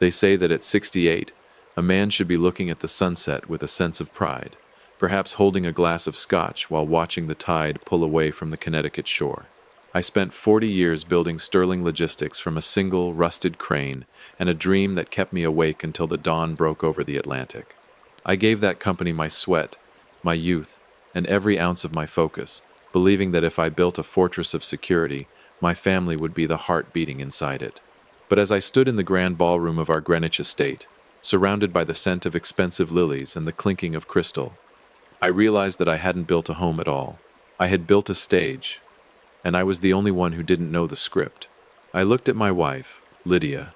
They say that at 68, a man should be looking at the sunset with a sense of pride, perhaps holding a glass of scotch while watching the tide pull away from the Connecticut shore. I spent 40 years building sterling logistics from a single rusted crane and a dream that kept me awake until the dawn broke over the Atlantic. I gave that company my sweat, my youth, and every ounce of my focus, believing that if I built a fortress of security, my family would be the heart beating inside it. But as I stood in the grand ballroom of our Greenwich estate, surrounded by the scent of expensive lilies and the clinking of crystal, I realized that I hadn't built a home at all. I had built a stage, and I was the only one who didn't know the script. I looked at my wife, Lydia,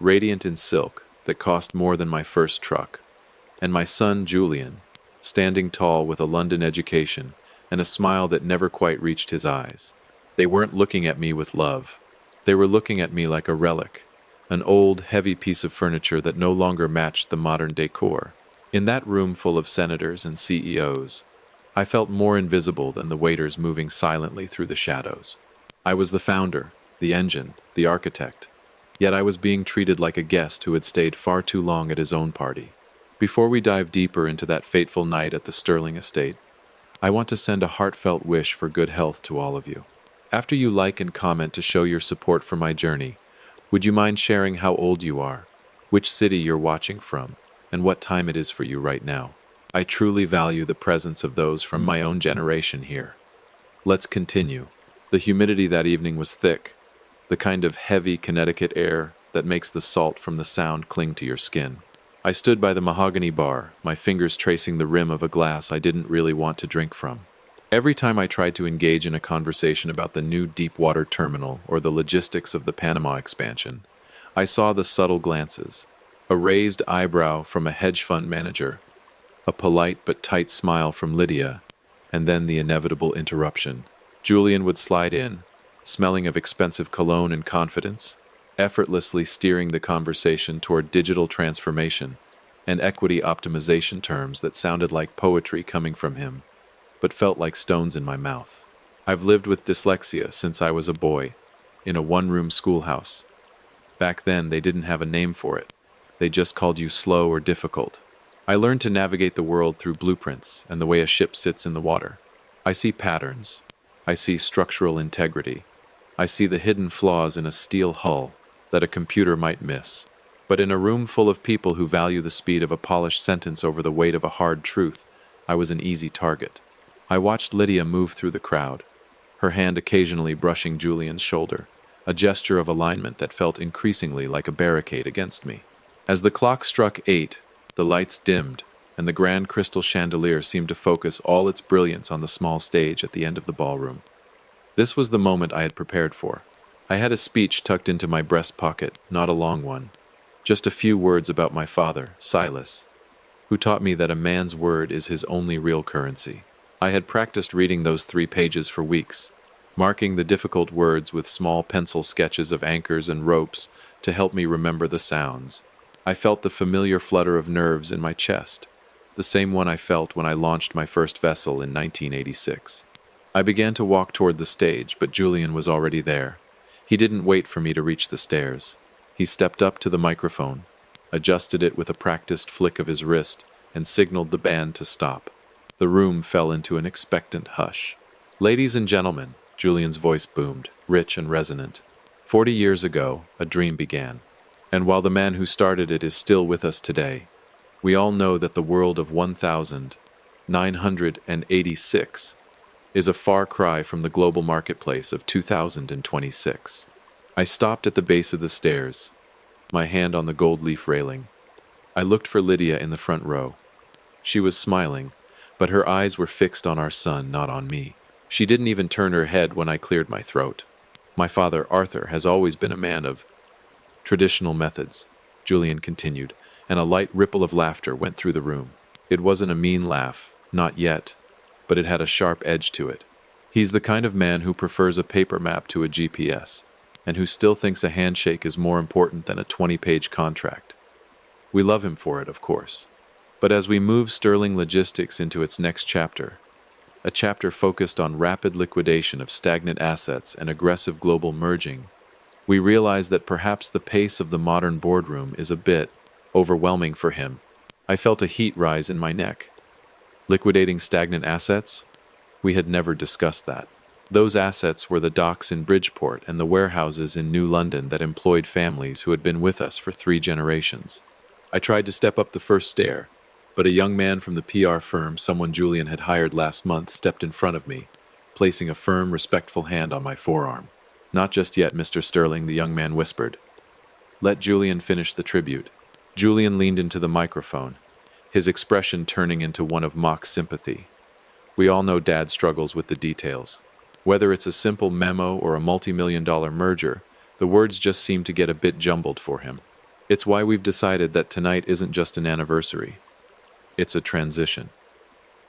radiant in silk that cost more than my first truck, and my son, Julian, standing tall with a London education and a smile that never quite reached his eyes. They weren't looking at me with love. They were looking at me like a relic, an old, heavy piece of furniture that no longer matched the modern decor. In that room full of senators and CEOs, I felt more invisible than the waiters moving silently through the shadows. I was the founder, the engine, the architect, yet I was being treated like a guest who had stayed far too long at his own party. Before we dive deeper into that fateful night at the Sterling estate, I want to send a heartfelt wish for good health to all of you. After you like and comment to show your support for my journey, would you mind sharing how old you are, which city you're watching from, and what time it is for you right now? I truly value the presence of those from my own generation here. Let's continue. The humidity that evening was thick, the kind of heavy Connecticut air that makes the salt from the sound cling to your skin. I stood by the mahogany bar, my fingers tracing the rim of a glass I didn't really want to drink from. Every time I tried to engage in a conversation about the new deep-water terminal or the logistics of the Panama expansion, I saw the subtle glances, a raised eyebrow from a hedge fund manager, a polite but tight smile from Lydia, and then the inevitable interruption. Julian would slide in, smelling of expensive cologne and confidence, effortlessly steering the conversation toward digital transformation and equity optimization terms that sounded like poetry coming from him, but felt like stones in my mouth. I've lived with dyslexia since I was a boy, in a one-room schoolhouse. Back then, they didn't have a name for it. They just called you slow or difficult. I learned to navigate the world through blueprints and the way a ship sits in the water. I see patterns. I see structural integrity. I see the hidden flaws in a steel hull that a computer might miss. But in a room full of people who value the speed of a polished sentence over the weight of a hard truth, I was an easy target. I watched Lydia move through the crowd, her hand occasionally brushing Julian's shoulder, a gesture of alignment that felt increasingly like a barricade against me. As the clock struck 8, the lights dimmed, and the grand crystal chandelier seemed to focus all its brilliance on the small stage at the end of the ballroom. This was the moment I had prepared for. I had a speech tucked into my breast pocket, not a long one. Just a few words about my father, Silas, who taught me that a man's word is his only real currency. I had practiced reading those 3 pages for weeks, marking the difficult words with small pencil sketches of anchors and ropes to help me remember the sounds. I felt the familiar flutter of nerves in my chest, the same one I felt when I launched my first vessel in 1986. I began to walk toward the stage, but Julian was already there. He didn't wait for me to reach the stairs. He stepped up to the microphone, adjusted it with a practiced flick of his wrist, and signaled the band to stop. The room fell into an expectant hush. "Ladies and gentlemen," Julian's voice boomed, rich and resonant. 40 years ago, a dream began. And while the man who started it is still with us today, we all know that the world of 1986 is a far cry from the global marketplace of 2026. I stopped at the base of the stairs, my hand on the gold leaf railing. I looked for Lydia in the front row. She was smiling, but her eyes were fixed on our son, not on me. She didn't even turn her head when I cleared my throat. My father, Arthur, has always been a man of traditional methods, Julian continued, and a light ripple of laughter went through the room. It wasn't a mean laugh, not yet, but it had a sharp edge to it. He's the kind of man who prefers a paper map to a GPS, and who still thinks a handshake is more important than a 20-page contract. We love him for it, of course. But as we move Sterling Logistics into its next chapter, a chapter focused on rapid liquidation of stagnant assets and aggressive global merging, We realized that perhaps the pace of the modern boardroom is a bit overwhelming for him. I felt a heat rise in my neck. Liquidating stagnant assets? We had never discussed that. Those assets were the docks in Bridgeport and the warehouses in New London that employed families who had been with us for 3 generations. I tried to step up the first stair, but a young man from the PR firm someone Julian had hired last month stepped in front of me, placing a firm, respectful hand on my forearm. "Not just yet, Mr. Sterling," the young man whispered. "Let Julian finish the tribute." Julian leaned into the microphone, his expression turning into one of mock sympathy. We all know Dad struggles with the details. Whether it's a simple memo or a multi-million-dollar merger, the words just seem to get a bit jumbled for him. It's why we've decided that tonight isn't just an anniversary. It's a transition.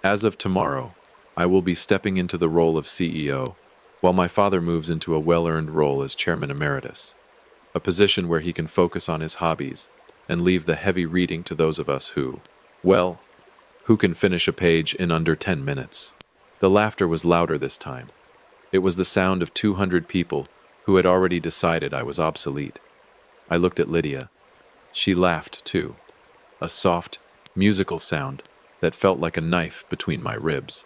As of tomorrow, I will be stepping into the role of CEO, while my father moves into a well-earned role as Chairman Emeritus, a position where he can focus on his hobbies and leave the heavy reading to those of us who can finish a page in under 10 minutes. The laughter was louder this time. It was the sound of 200 people who had already decided I was obsolete. I looked at Lydia. She laughed, too. A soft, musical sound that felt like a knife between my ribs.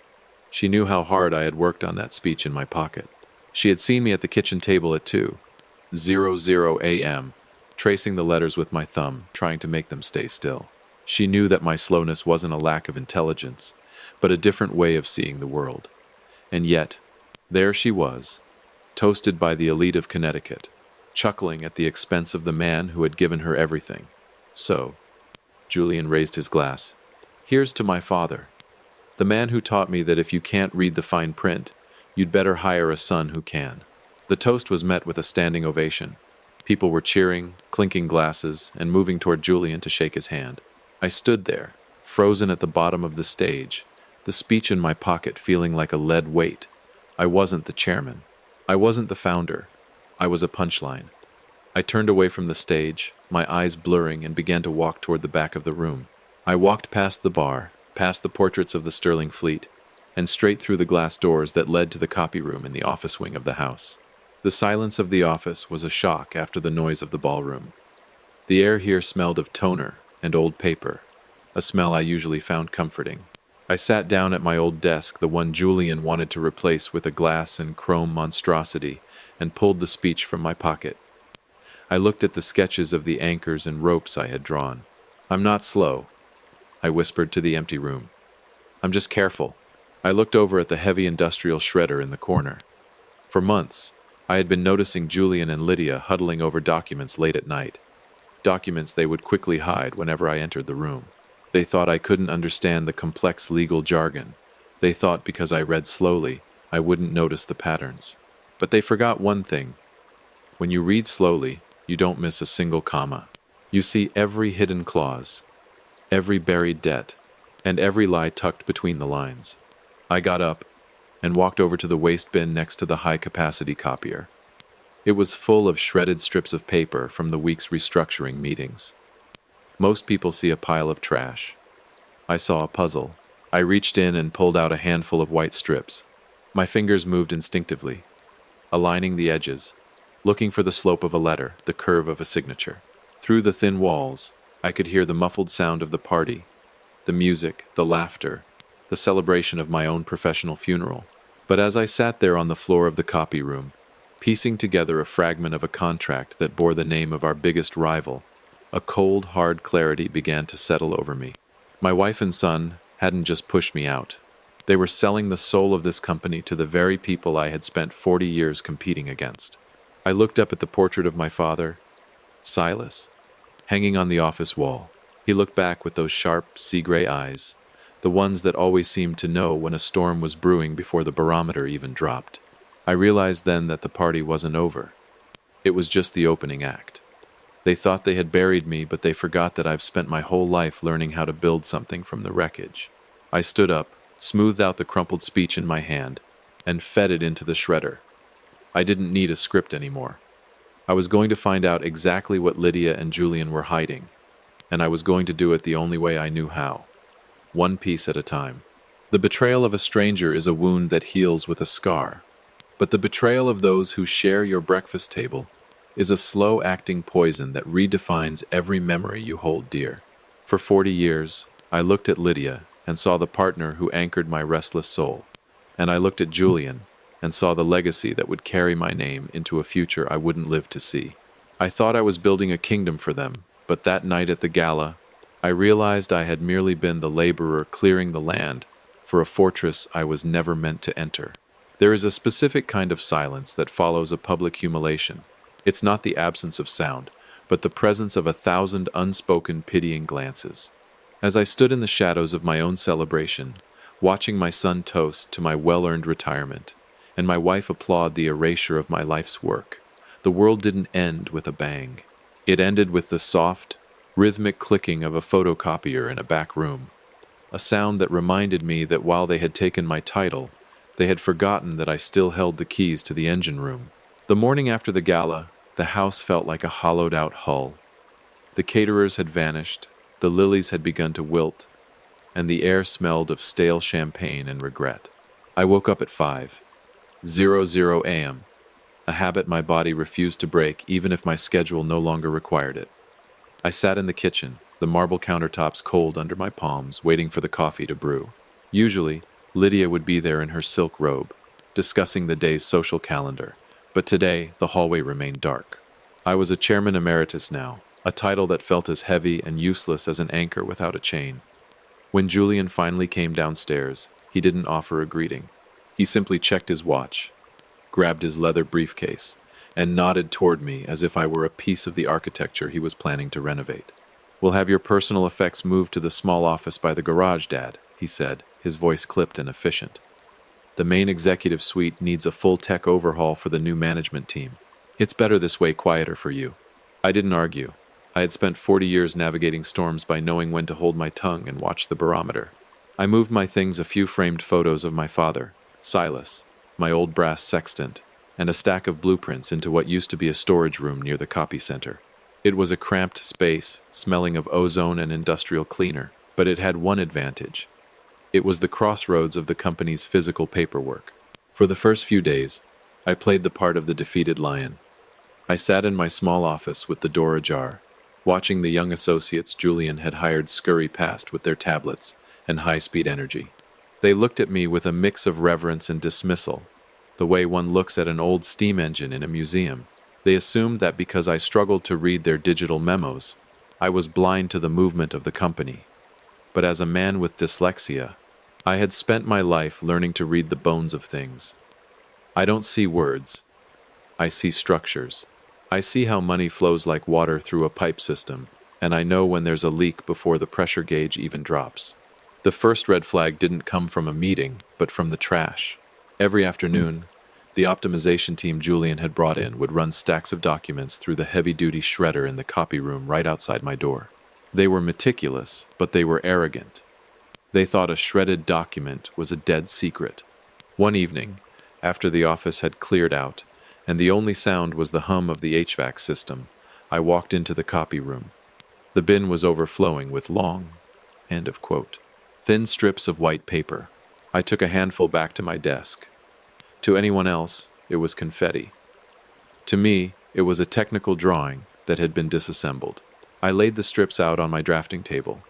She knew how hard I had worked on that speech in my pocket. She had seen me at the kitchen table at 2:00 a.m., tracing the letters with my thumb, trying to make them stay still. She knew that my slowness wasn't a lack of intelligence, but a different way of seeing the world. And yet, there she was, toasted by the elite of Connecticut, chuckling at the expense of the man who had given her everything. So, Julian raised his glass. "Here's to my father, the man who taught me that if you can't read the fine print, you'd better hire a son who can." The toast was met with a standing ovation. People were cheering, clinking glasses, and moving toward Julian to shake his hand. I stood there, frozen at the bottom of the stage, the speech in my pocket feeling like a lead weight. I wasn't the chairman. I wasn't the founder. I was a punchline. I turned away from the stage, my eyes blurring, and began to walk toward the back of the room. I walked past the bar, past the portraits of the Sterling fleet, and straight through the glass doors that led to the copy room in the office wing of the house. The silence of the office was a shock after the noise of the ballroom. The air here smelled of toner and old paper, a smell I usually found comforting. I sat down at my old desk, the one Julian wanted to replace with a glass and chrome monstrosity, and pulled the speech from my pocket. I looked at the sketches of the anchors and ropes I had drawn. "I'm not slow," I whispered to the empty room. "I'm just careful." I looked over at the heavy industrial shredder in the corner. For months, I had been noticing Julian and Lydia huddling over documents late at night. Documents they would quickly hide whenever I entered the room. They thought I couldn't understand the complex legal jargon. They thought because I read slowly, I wouldn't notice the patterns. But they forgot one thing. When you read slowly, you don't miss a single comma. You see every hidden clause, every buried debt, and every lie tucked between the lines. I got up and walked over to the waste bin next to the high-capacity copier. It was full of shredded strips of paper from the week's restructuring meetings. Most people see a pile of trash. I saw a puzzle. I reached in and pulled out a handful of white strips. My fingers moved instinctively, aligning the edges, looking for the slope of a letter, the curve of a signature. Through the thin walls, I could hear the muffled sound of the party, the music, the laughter, the celebration of my own professional funeral. But as I sat there on the floor of the copy room, piecing together a fragment of a contract that bore the name of our biggest rival, a cold, hard clarity began to settle over me. My wife and son hadn't just pushed me out. They were selling the soul of this company to the very people I had spent 40 years competing against. I looked up at the portrait of my father, Silas, hanging on the office wall. He looked back with those sharp, sea-gray eyes, the ones that always seemed to know when a storm was brewing before the barometer even dropped. I realized then that the party wasn't over. It was just the opening act. They thought they had buried me, but they forgot that I've spent my whole life learning how to build something from the wreckage. I stood up, smoothed out the crumpled speech in my hand, and fed it into the shredder. I didn't need a script anymore. I was going to find out exactly what Lydia and Julian were hiding, and I was going to do it the only way I knew how, one piece at a time. The betrayal of a stranger is a wound that heals with a scar, but the betrayal of those who share your breakfast table is a slow-acting poison that redefines every memory you hold dear. For 40 years, I looked at Lydia and saw the partner who anchored my restless soul. And I looked at Julian and saw the legacy that would carry my name into a future I wouldn't live to see. I thought I was building a kingdom for them, but that night at the gala, I realized I had merely been the laborer clearing the land for a fortress I was never meant to enter. There is a specific kind of silence that follows a public humiliation. It's not the absence of sound, but the presence of 1,000 unspoken pitying glances. As I stood in the shadows of my own celebration, watching my son toast to my well-earned retirement, and my wife applaud the erasure of my life's work, the world didn't end with a bang. It ended with the soft, rhythmic clicking of a photocopier in a back room, a sound that reminded me that while they had taken my title, they had forgotten that I still held the keys to the engine room. The morning after the gala, the house felt like a hollowed-out hull. The caterers had vanished, the lilies had begun to wilt, and the air smelled of stale champagne and regret. I woke up at 5:00 a.m., a habit my body refused to break even if my schedule no longer required it. I sat in the kitchen, the marble countertops cold under my palms, waiting for the coffee to brew. Usually, Lydia would be there in her silk robe, discussing the day's social calendar, but today the hallway remained dark. I was a chairman emeritus now, a title that felt as heavy and useless as an anchor without a chain. When Julian finally came downstairs, he didn't offer a greeting. He simply checked his watch, grabbed his leather briefcase, and nodded toward me as if I were a piece of the architecture he was planning to renovate. "We'll have your personal effects moved to the small office by the garage, Dad," he said, his voice clipped and efficient. "The main executive suite needs a full tech overhaul for the new management team. It's better this way, quieter for you." I didn't argue. I had spent 40 years navigating storms by knowing when to hold my tongue and watch the barometer. I moved my things, a few framed photos of my father, Silas, my old brass sextant, and a stack of blueprints into what used to be a storage room near the copy center. It was a cramped space, smelling of ozone and industrial cleaner, but it had one advantage. It was the crossroads of the company's physical paperwork. For the first few days, I played the part of the defeated lion. I sat in my small office with the door ajar, watching the young associates Julian had hired scurry past with their tablets and high-speed energy. They looked at me with a mix of reverence and dismissal, the way one looks at an old steam engine in a museum. They assumed that because I struggled to read their digital memos, I was blind to the movement of the company. But as a man with dyslexia, I had spent my life learning to read the bones of things. I don't see words. I see structures. I see how money flows like water through a pipe system, and I know when there's a leak before the pressure gauge even drops. The first red flag didn't come from a meeting, but from the trash. Every afternoon, the optimization team Julian had brought in would run stacks of documents through the heavy-duty shredder in the copy room right outside my door. They were meticulous, but they were arrogant. They thought a shredded document was a dead secret. One evening, after the office had cleared out, and the only sound was the hum of the HVAC system, I walked into the copy room. The bin was overflowing with long, end of quote, thin strips of white paper. I took a handful back to my desk. To anyone else, it was confetti. To me, it was a technical drawing that had been disassembled. I laid the strips out on my drafting table,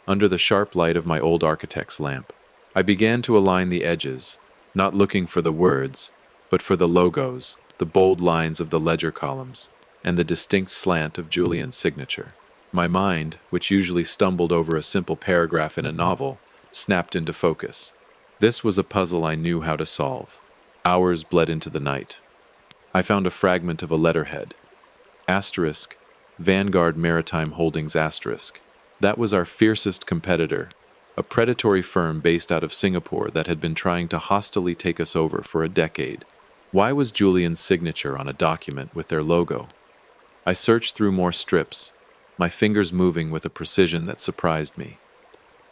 under the sharp light of my old architect's lamp. I began to align the edges, not looking for the words, but for the logos, the bold lines of the ledger columns, and the distinct slant of Julian's signature. My mind, which usually stumbled over a simple paragraph in a novel, snapped into focus. This was a puzzle I knew how to solve. Hours bled into the night. I found a fragment of a letterhead. Asterisk, Vanguard Maritime Holdings asterisk. That was our fiercest competitor, a predatory firm based out of Singapore that had been trying to hostilely take us over for a decade. Why was Julian's signature on a document with their logo? I searched through more strips, my fingers moving with a precision that surprised me.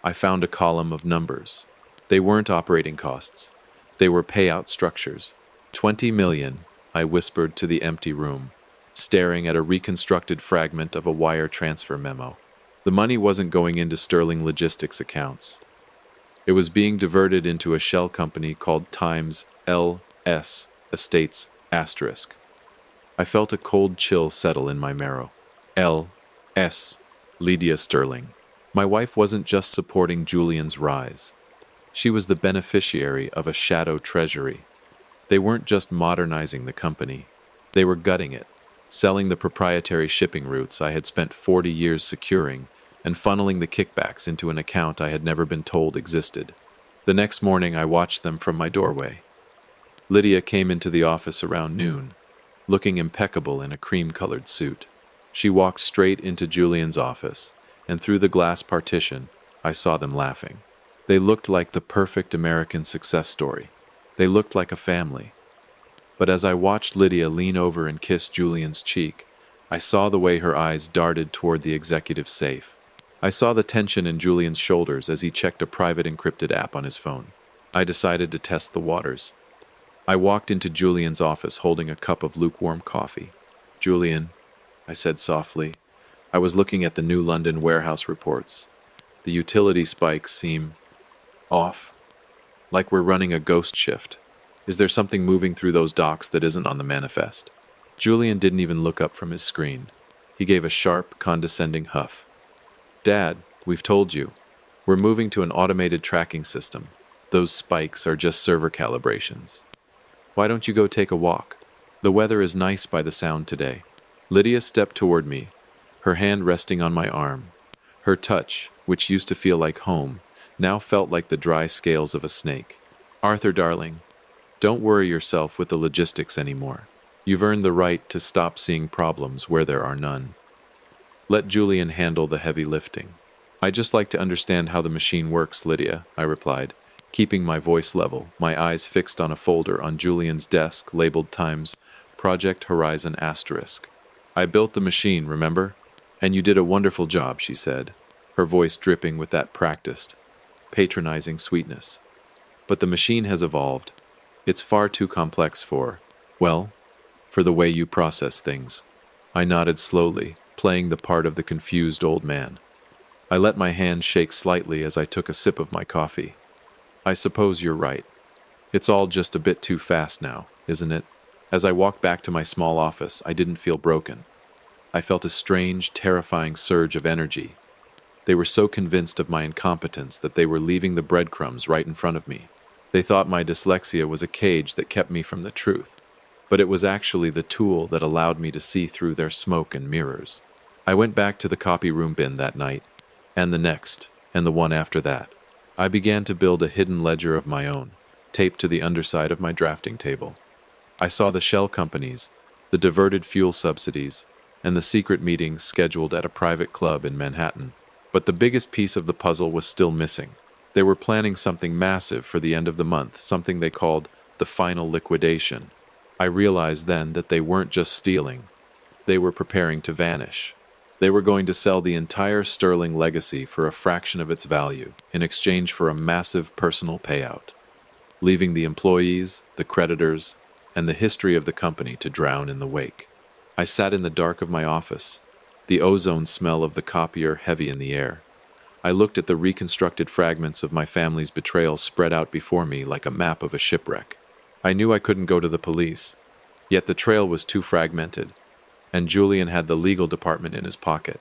I found a column of numbers. They weren't operating costs. They were payout structures. 20 million, I whispered to the empty room, staring at a reconstructed fragment of a wire transfer memo. The money wasn't going into Sterling Logistics accounts. It was being diverted into a shell company called Times LS Estates asterisk. I felt a cold chill settle in my marrow. L.S. Lydia Sterling. My wife wasn't just supporting Julian's rise. She was the beneficiary of a shadow treasury. They weren't just modernizing the company. They were gutting it, selling the proprietary shipping routes I had spent 40 years securing, and funneling the kickbacks into an account I had never been told existed. The next morning I watched them from my doorway. Lydia came into the office around noon, looking impeccable in a cream-colored suit. She walked straight into Julian's office, and through the glass partition, I saw them laughing. They looked like the perfect American success story. They looked like a family. But as I watched Lydia lean over and kiss Julian's cheek, I saw the way her eyes darted toward the executive safe. I saw the tension in Julian's shoulders as he checked a private encrypted app on his phone. I decided to test the waters. I walked into Julian's office holding a cup of lukewarm coffee. "Julian," I said softly. I was looking at the new London warehouse reports. The utility spikes seem off, like we're running a ghost shift. Is there something moving through those docks that isn't on the manifest? Julian didn't even look up from his screen. He gave a sharp, condescending huff. "Dad, we've told you. We're moving to an automated tracking system. Those spikes are just server calibrations. Why don't you go take a walk? The weather is nice by the sound today." Lydia stepped toward me, her hand resting on my arm. Her touch, which used to feel like home, now felt like the dry scales of a snake. "Arthur, darling, don't worry yourself with the logistics anymore. You've earned the right to stop seeing problems where there are none. Let Julian handle the heavy lifting." "I just like to understand how the machine works, Lydia," I replied, keeping my voice level, my eyes fixed on a folder on Julian's desk labeled Times Project Horizon *. "I built the machine, remember? And you did a wonderful job," she said, her voice dripping with that practiced, patronizing sweetness. "But the machine has evolved. It's far too complex for the way you process things." I nodded slowly, playing the part of the confused old man. I let my hand shake slightly as I took a sip of my coffee. "I suppose you're right. It's all just a bit too fast now, isn't it?" As I walked back to my small office, I didn't feel broken. I felt a strange, terrifying surge of energy. They were so convinced of my incompetence that they were leaving the breadcrumbs right in front of me. They thought my dyslexia was a cage that kept me from the truth, but it was actually the tool that allowed me to see through their smoke and mirrors. I went back to the copy room bin that night, and the next, and the one after that. I began to build a hidden ledger of my own, taped to the underside of my drafting table. I saw the shell companies, the diverted fuel subsidies, and the secret meetings scheduled at a private club in Manhattan. But the biggest piece of the puzzle was still missing. They were planning something massive for the end of the month, something they called the final liquidation. I realized then that they weren't just stealing. They were preparing to vanish. They were going to sell the entire Sterling legacy for a fraction of its value in exchange for a massive personal payout, leaving the employees, the creditors, and the history of the company to drown in the wake. I sat in the dark of my office, the ozone smell of the copier heavy in the air. I looked at the reconstructed fragments of my family's betrayal spread out before me like a map of a shipwreck. I knew I couldn't go to the police, yet the trail was too fragmented, and Julian had the legal department in his pocket.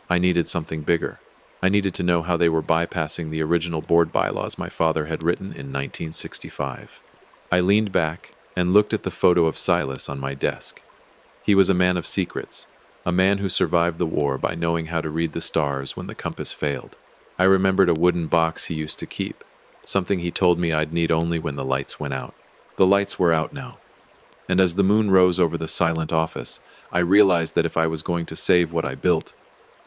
I needed something bigger. I needed to know how they were bypassing the original board bylaws my father had written in 1965. I leaned back and looked at the photo of Silas on my desk. He was a man of secrets, a man who survived the war by knowing how to read the stars when the compass failed. I remembered a wooden box he used to keep, something he told me I'd need only when the lights went out. The lights were out now. And as the moon rose over the silent office, I realized that if I was going to save what I built,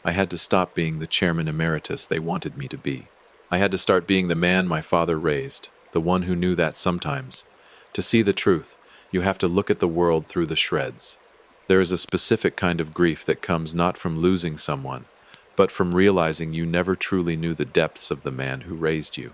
I had to stop being the chairman emeritus they wanted me to be. I had to start being the man my father raised, the one who knew that sometimes, to see the truth, you have to look at the world through the shreds. There is a specific kind of grief that comes not from losing someone, but from realizing you never truly knew the depths of the man who raised you.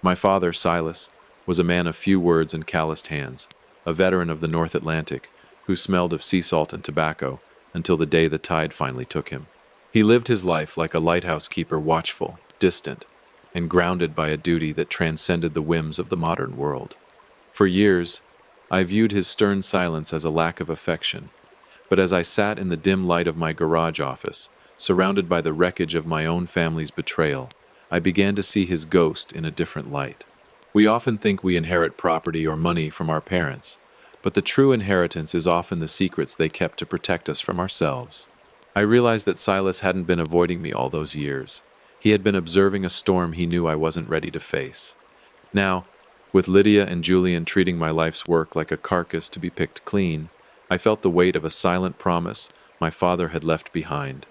My father, Silas, was a man of few words and calloused hands, a veteran of the North Atlantic, who smelled of sea salt and tobacco until the day the tide finally took him. He lived his life like a lighthouse keeper, watchful, distant, and grounded by a duty that transcended the whims of the modern world. For years, I viewed his stern silence as a lack of affection, But as I sat in the dim light of my garage office, surrounded by the wreckage of my own family's betrayal, I began to see his ghost in a different light. We often think we inherit property or money from our parents, but the true inheritance is often the secrets they kept to protect us from ourselves. I realized that Silas hadn't been avoiding me all those years. He had been observing a storm he knew I wasn't ready to face. Now, with Lydia and Julian treating my life's work like a carcass to be picked clean, I felt the weight of a silent promise my father had left behind.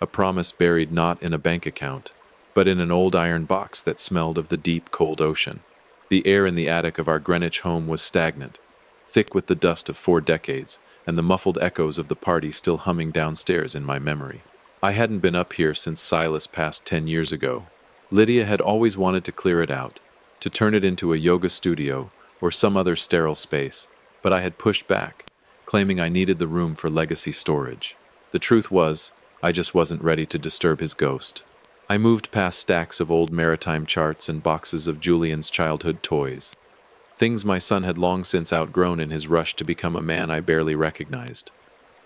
A promise buried not in a bank account, but in an old iron box that smelled of the deep, cold ocean. The air in the attic of our Greenwich home was stagnant, thick with the dust of 4 decades, and the muffled echoes of the party still humming downstairs in my memory. I hadn't been up here since Silas passed 10 years ago. Lydia had always wanted to clear it out, to turn it into a yoga studio or some other sterile space, but I had pushed back, claiming I needed the room for legacy storage. The truth was, I just wasn't ready to disturb his ghost. I moved past stacks of old maritime charts and boxes of Julian's childhood toys, things my son had long since outgrown in his rush to become a man I barely recognized.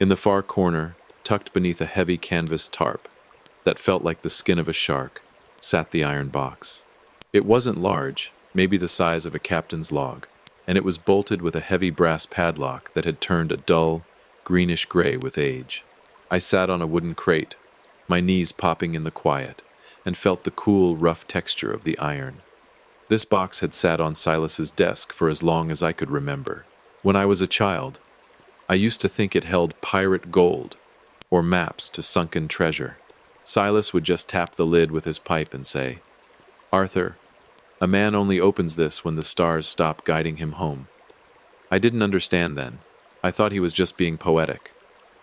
In the far corner, tucked beneath a heavy canvas tarp that felt like the skin of a shark, sat the iron box. It wasn't large, maybe the size of a captain's log, and it was bolted with a heavy brass padlock that had turned a dull, greenish gray with age. I sat on a wooden crate, my knees popping in the quiet, and felt the cool, rough texture of the iron. This box had sat on Silas's desk for as long as I could remember. When I was a child, I used to think it held pirate gold or maps to sunken treasure. Silas would just tap the lid with his pipe and say, "Arthur, a man only opens this when the stars stop guiding him home." I didn't understand then. I thought he was just being poetic,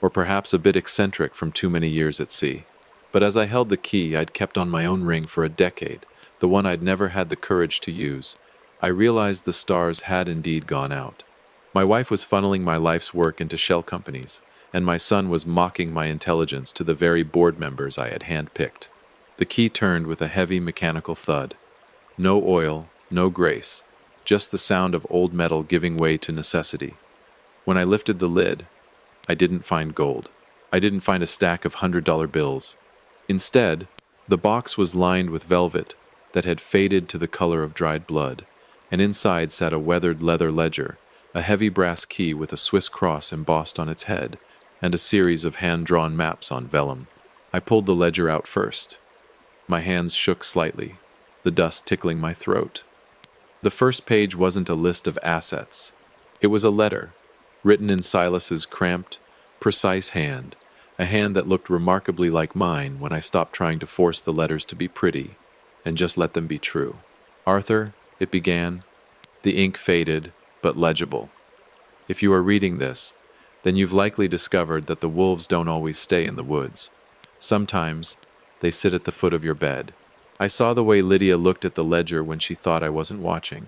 or perhaps a bit eccentric from too many years at sea. But as I held the key I'd kept on my own ring for a decade, the one I'd never had the courage to use, I realized the stars had indeed gone out. My wife was funneling my life's work into shell companies, and my son was mocking my intelligence to the very board members I had handpicked. The key turned with a heavy mechanical thud. No oil, no grace, just the sound of old metal giving way to necessity. When I lifted the lid, I didn't find gold. I didn't find a stack of $100 bills. Instead, the box was lined with velvet that had faded to the color of dried blood, and inside sat a weathered leather ledger, a heavy brass key with a Swiss cross embossed on its head, and a series of hand-drawn maps on vellum. I pulled the ledger out first. My hands shook slightly, the dust tickling my throat. The first page wasn't a list of assets. It was a letter, written in Silas's cramped, precise hand, a hand that looked remarkably like mine when I stopped trying to force the letters to be pretty and just let them be true. "Arthur," it began. The ink faded, but legible. "If you are reading this, then you've likely discovered that the wolves don't always stay in the woods. Sometimes they sit at the foot of your bed." I saw the way Lydia looked at the ledger when she thought I wasn't watching.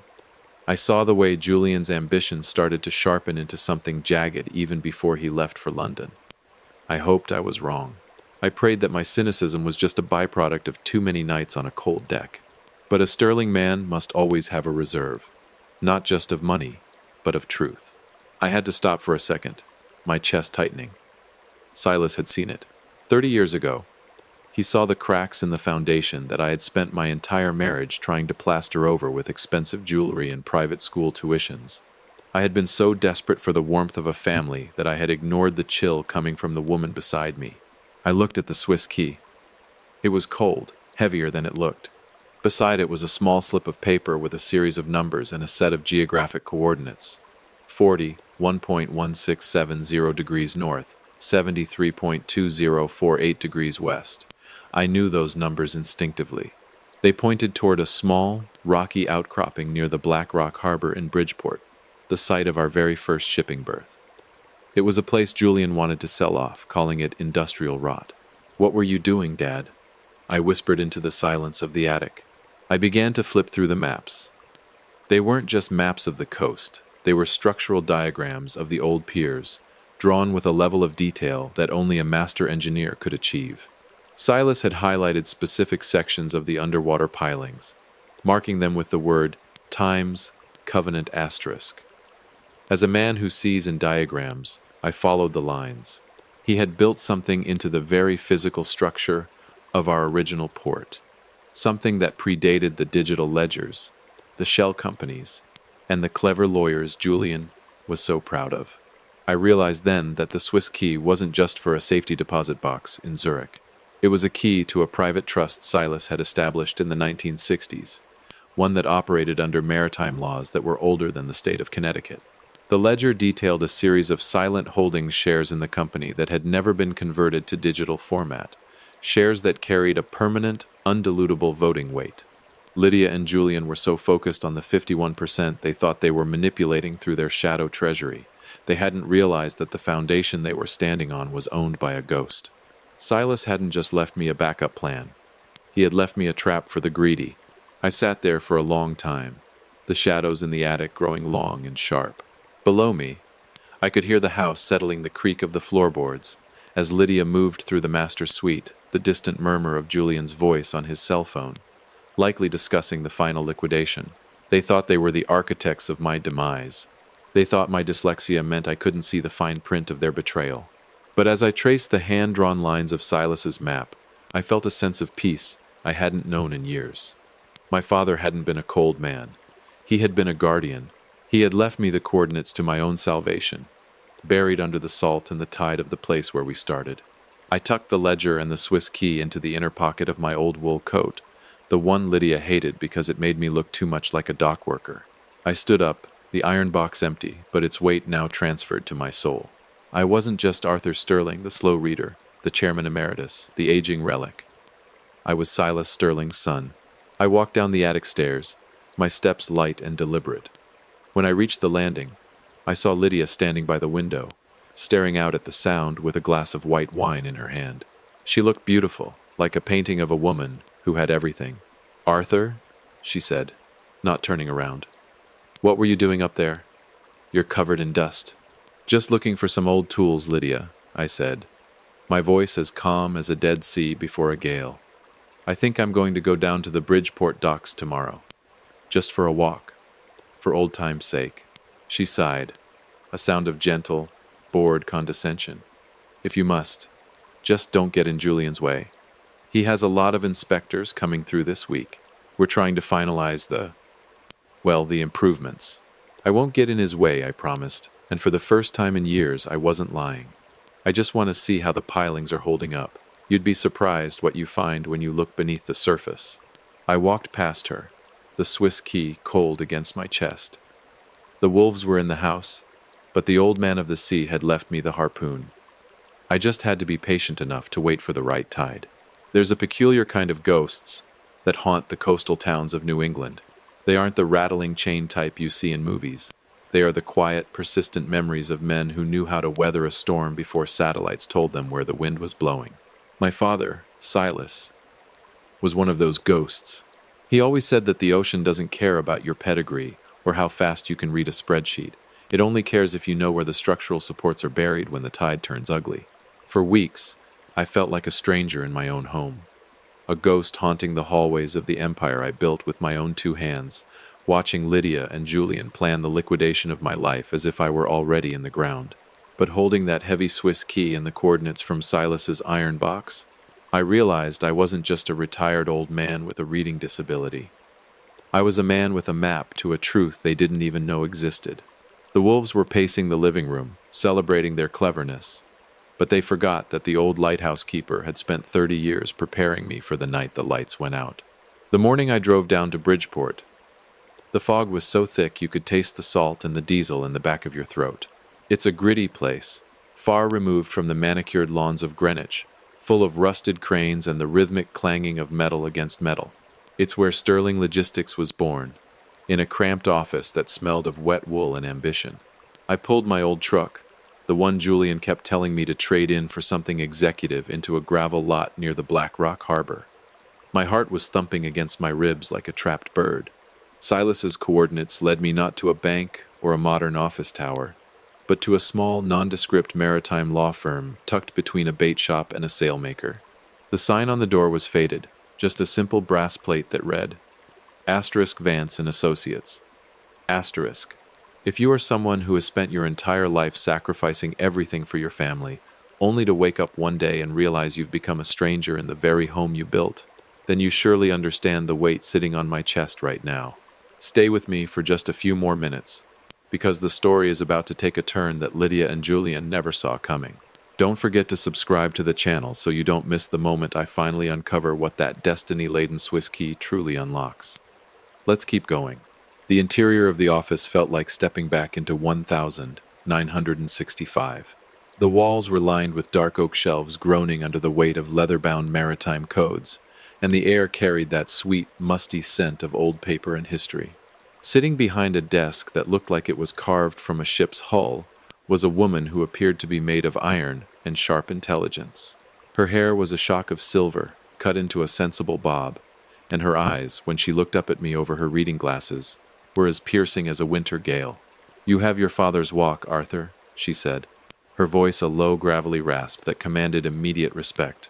I saw the way Julian's ambition started to sharpen into something jagged even before he left for London. I hoped I was wrong. I prayed that my cynicism was just a byproduct of too many nights on a cold deck. But a sterling man must always have a reserve, not just of money, but of truth. I had to stop for a second, my chest tightening. Silas had seen it. 30 years ago, he saw the cracks in the foundation that I had spent my entire marriage trying to plaster over with expensive jewelry and private school tuitions. I had been so desperate for the warmth of a family that I had ignored the chill coming from the woman beside me. I looked at the Swiss key. It was cold, heavier than it looked. Beside it was a small slip of paper with a series of numbers and a set of geographic coordinates. 40, 1.1670 degrees north, 73.2048 degrees west. I knew those numbers instinctively. They pointed toward a small, rocky outcropping near the Black Rock Harbor in Bridgeport, the site of our very first shipping berth. It was a place Julian wanted to sell off, calling it industrial rot. "What were you doing, Dad?" I whispered into the silence of the attic. I began to flip through the maps. They weren't just maps of the coast. They were structural diagrams of the old piers, drawn with a level of detail that only a master engineer could achieve. Silas had highlighted specific sections of the underwater pilings, marking them with the word Times Covenant *. As a man who sees in diagrams, I followed the lines. He had built something into the very physical structure of our original port, something that predated the digital ledgers, the shell companies, and the clever lawyers Julian was so proud of. I realized then that the Swiss key wasn't just for a safety deposit box in Zurich. It was a key to a private trust Silas had established in the 1960s, one that operated under maritime laws that were older than the state of Connecticut. The ledger detailed a series of silent holdings shares in the company that had never been converted to digital format, shares that carried a permanent, undilutable voting weight. Lydia and Julian were so focused on the 51% they thought they were manipulating through their shadow treasury. They hadn't realized that the foundation they were standing on was owned by a ghost. Silas hadn't just left me a backup plan. He had left me a trap for the greedy. I sat there for a long time, the shadows in the attic growing long and sharp. Below me, I could hear the house settling the creak of the floorboards. As Lydia moved through the master suite, the distant murmur of Julian's voice on his cell phone, likely discussing the final liquidation. They thought they were the architects of my demise. They thought my dyslexia meant I couldn't see the fine print of their betrayal. But as I traced the hand-drawn lines of Silas's map, I felt a sense of peace I hadn't known in years. My father hadn't been a cold man. He had been a guardian. He had left me the coordinates to my own salvation, buried under the salt and the tide of the place where we started. I tucked the ledger and the Swiss key into the inner pocket of my old wool coat, the one Lydia hated because it made me look too much like a dock worker. I stood up, the iron box empty, but its weight now transferred to my soul. I wasn't just Arthur Sterling, the slow reader, the chairman emeritus, the aging relic. I was Silas Sterling's son. I walked down the attic stairs, my steps light and deliberate. When I reached the landing, I saw Lydia standing by the window, staring out at the sound with a glass of white wine in her hand. She looked beautiful, like a painting of a woman who had everything. "Arthur," she said, not turning around. "What were you doing up there? You're covered in dust." "Just looking for some old tools, Lydia," I said, my voice as calm as a dead sea before a gale. "I think I'm going to go down to the Bridgeport docks tomorrow, just for a walk, for old time's sake." She sighed, a sound of gentle, bored condescension. "If you must, just don't get in Julian's way. He has a lot of inspectors coming through this week. We're trying to finalize the improvements. I won't get in his way," I promised, and for the first time in years I wasn't lying. "I just want to see how the pilings are holding up. You'd be surprised what you find when you look beneath the surface." I walked past her, the Swiss key cold against my chest. The wolves were in the house, but the old man of the sea had left me the harpoon. I just had to be patient enough to wait for the right tide. There's a peculiar kind of ghosts that haunt the coastal towns of New England. They aren't the rattling chain type you see in movies. They are the quiet, persistent memories of men who knew how to weather a storm before satellites told them where the wind was blowing. My father, Silas, was one of those ghosts. He always said that the ocean doesn't care about your pedigree or how fast you can read a spreadsheet. It only cares if you know where the structural supports are buried when the tide turns ugly. For weeks, I felt like a stranger in my own home, a ghost haunting the hallways of the empire I built with my own two hands, watching Lydia and Julian plan the liquidation of my life as if I were already in the ground. But holding that heavy Swiss key and the coordinates from Silas's iron box, I realized I wasn't just a retired old man with a reading disability. I was a man with a map to a truth they didn't even know existed. The wolves were pacing the living room, celebrating their cleverness, but they forgot that the old lighthouse keeper had spent 30 years preparing me for the night the lights went out. The morning I drove down to Bridgeport, the fog was so thick you could taste the salt and the diesel in the back of your throat. It's a gritty place, far removed from the manicured lawns of Greenwich, full of rusted cranes and the rhythmic clanging of metal against metal. It's where Sterling Logistics was born, in a cramped office that smelled of wet wool and ambition. I pulled my old truck, the one Julian kept telling me to trade in for something executive, into a gravel lot near the Black Rock Harbor. My heart was thumping against my ribs like a trapped bird. Silas's coordinates led me not to a bank or a modern office tower, but to a small, nondescript maritime law firm tucked between a bait shop and a sailmaker. The sign on the door was faded, just a simple brass plate that read, ***Vance and Associates. ***. If you are someone who has spent your entire life sacrificing everything for your family, only to wake up one day and realize you've become a stranger in the very home you built, then you surely understand the weight sitting on my chest right now. Stay with me for just a few more minutes, because the story is about to take a turn that Lydia and Julian never saw coming. Don't forget to subscribe to the channel so you don't miss the moment I finally uncover what that destiny-laden Swiss key truly unlocks. Let's keep going. The interior of the office felt like stepping back into 1965. The walls were lined with dark oak shelves groaning under the weight of leather-bound maritime codes, and the air carried that sweet, musty scent of old paper and history. Sitting behind a desk that looked like it was carved from a ship's hull was a woman who appeared to be made of iron and sharp intelligence. Her hair was a shock of silver, cut into a sensible bob, and her eyes, when she looked up at me over her reading glasses, were as piercing as a winter gale. "You have your father's walk, Arthur," she said, her voice a low, gravelly rasp that commanded immediate respect.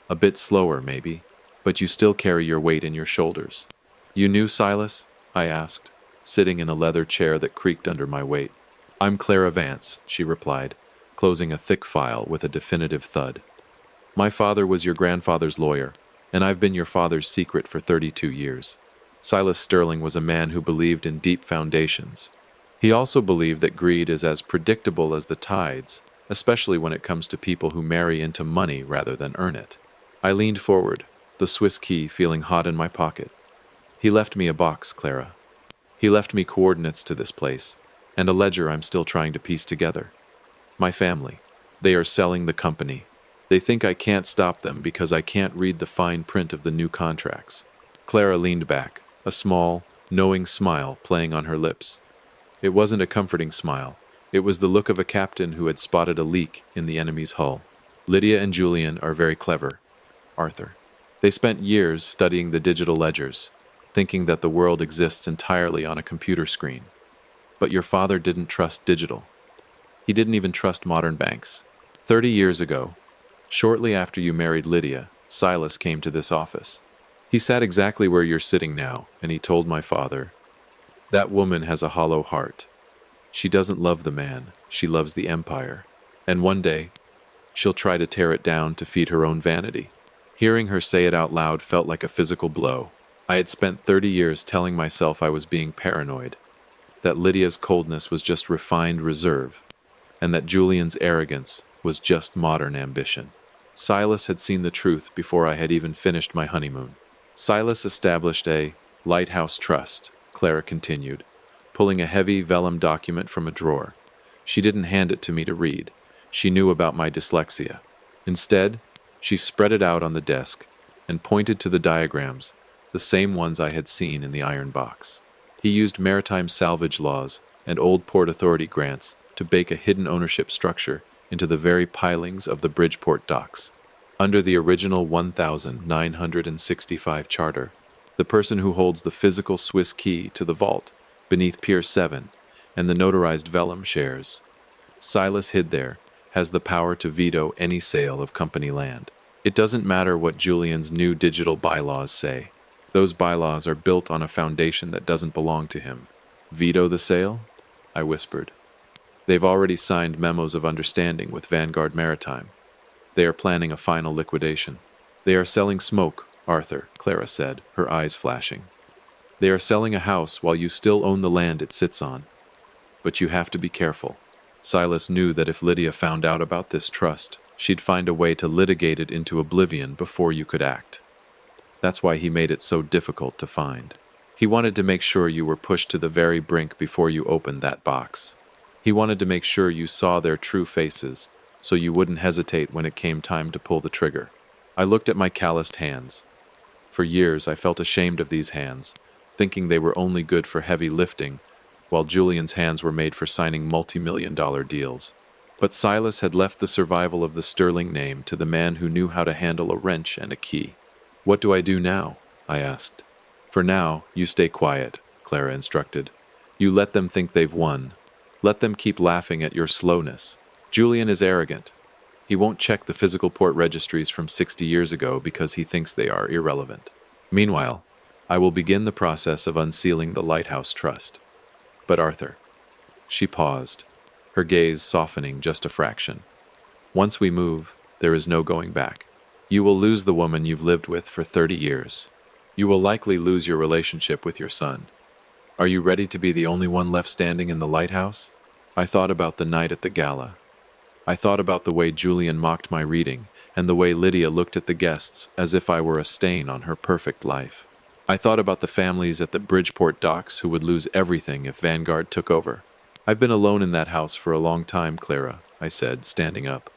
"A bit slower, maybe, but you still carry your weight in your shoulders." "You knew Silas?" I asked, sitting in a leather chair that creaked under my weight. "I'm Clara Vance," she replied, closing a thick file with a definitive thud. "My father was your grandfather's lawyer, and I've been your father's secret for 32 years. Silas Sterling was a man who believed in deep foundations. He also believed that greed is as predictable as the tides, especially when it comes to people who marry into money rather than earn it." I leaned forward, the Swiss key feeling hot in my pocket. "He left me a box, Clara. He left me coordinates to this place, and a ledger I'm still trying to piece together. My family. They are selling the company. They think I can't stop them because I can't read the fine print of the new contracts." Clara leaned back, a small, knowing smile playing on her lips. It wasn't a comforting smile. It was the look of a captain who had spotted a leak in the enemy's hull. "Lydia and Julian are very clever, Arthur. They spent years studying the digital ledgers, thinking that the world exists entirely on a computer screen. But your father didn't trust digital. He didn't even trust modern banks. 30 years ago, shortly after you married Lydia, Silas came to this office. He sat exactly where you're sitting now, and he told my father, 'That woman has a hollow heart. She doesn't love the man, she loves the empire. And one day, she'll try to tear it down to feed her own vanity.'" Hearing her say it out loud felt like a physical blow. I had spent 30 years telling myself I was being paranoid, that Lydia's coldness was just refined reserve, and that Julian's arrogance was just modern ambition. Silas had seen the truth before I had even finished my honeymoon. "Silas established a lighthouse trust," Clara continued, pulling a heavy vellum document from a drawer. She didn't hand it to me to read. She knew about my dyslexia. Instead, she spread it out on the desk and pointed to the diagrams, the same ones I had seen in the iron box. He used maritime salvage laws and old Port Authority grants to bake a hidden ownership structure into the very pilings of the Bridgeport docks. Under the original 1965 charter, the person who holds the physical Swiss key to the vault beneath Pier 7 and the notarized vellum shares Silas hid there has the power to veto any sale of company land. It doesn't matter what Julian's new digital bylaws say. Those bylaws are built on a foundation that doesn't belong to him. "Veto the sale?" I whispered. "They've already signed memos of understanding with Vanguard Maritime. They are planning a final liquidation." "They are selling smoke, Arthur," Clara said, her eyes flashing. "They are selling a house while you still own the land it sits on. But you have to be careful." Silas knew that if Lydia found out about this trust, she'd find a way to litigate it into oblivion before you could act. That's why he made it so difficult to find. He wanted to make sure you were pushed to the very brink before you opened that box. He wanted to make sure you saw their true faces, so you wouldn't hesitate when it came time to pull the trigger. I looked at my calloused hands. For years I felt ashamed of these hands, thinking they were only good for heavy lifting, while Julian's hands were made for signing multi-million-dollar deals. But Silas had left the survival of the Sterling name to the man who knew how to handle a wrench and a key. "What do I do now?" I asked. "For now, you stay quiet," Clara instructed. "You let them think they've won. Let them keep laughing at your slowness. Julian is arrogant. He won't check the physical port registries from 60 years ago because he thinks they are irrelevant. Meanwhile, I will begin the process of unsealing the Lighthouse Trust. But Arthur, She paused, her gaze softening just a fraction. Once we move, there is no going back. You will lose the woman you've lived with for 30 years. You will likely lose your relationship with your son. Are you ready to be the only one left standing in the lighthouse? I thought about the night at the gala. I thought about the way Julian mocked my reading, and the way Lydia looked at the guests as if I were a stain on her perfect life. I thought about the families at the Bridgeport docks who would lose everything if Vanguard took over. I've been alone in that house for a long time, Clara, I said, standing up.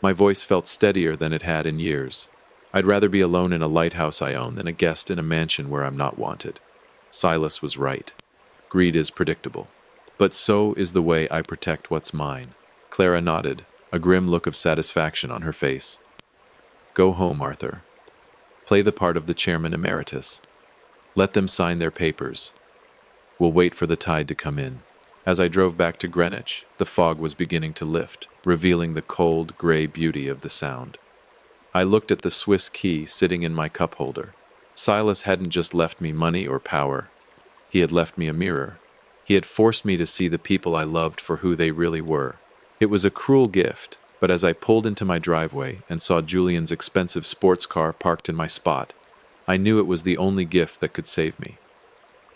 My voice felt steadier than it had in years. I'd rather be alone in a lighthouse I own than a guest in a mansion where I'm not wanted. Silas was right. Greed is predictable. But so is the way I protect what's mine. Clara nodded, a grim look of satisfaction on her face. Go home, Arthur. Play the part of the chairman emeritus. Let them sign their papers. We'll wait for the tide to come in. As I drove back to Greenwich, the fog was beginning to lift, revealing the cold, gray beauty of the Sound. I looked at the Swiss key sitting in my cup holder. Silas hadn't just left me money or power. He had left me a mirror. He had forced me to see the people I loved for who they really were. It was a cruel gift, but as I pulled into my driveway and saw Julian's expensive sports car parked in my spot, I knew it was the only gift that could save me.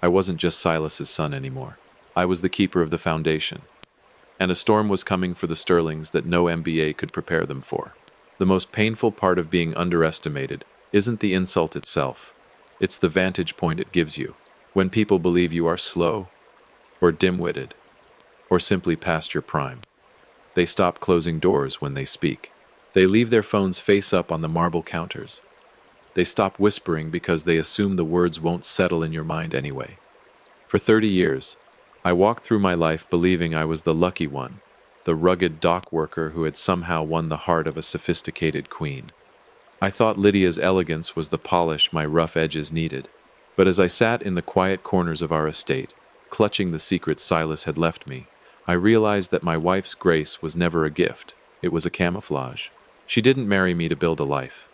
I wasn't just Silas's son anymore. I was the keeper of the foundation. And a storm was coming for the Sterlings that no MBA could prepare them for. The most painful part of being underestimated isn't the insult itself. It's the vantage point it gives you. When people believe you are slow, or dim-witted, or simply past your prime. They stop closing doors when they speak. They leave their phones face up on the marble counters. They stop whispering because they assume the words won't settle in your mind anyway. For 30 years, I walked through my life believing I was the lucky one, the rugged dock worker who had somehow won the heart of a sophisticated queen. I thought Lydia's elegance was the polish my rough edges needed. But as I sat in the quiet corners of our estate, clutching the secrets Silas had left me, I realized that my wife's grace was never a gift, it was a camouflage. She didn't marry me to build a life.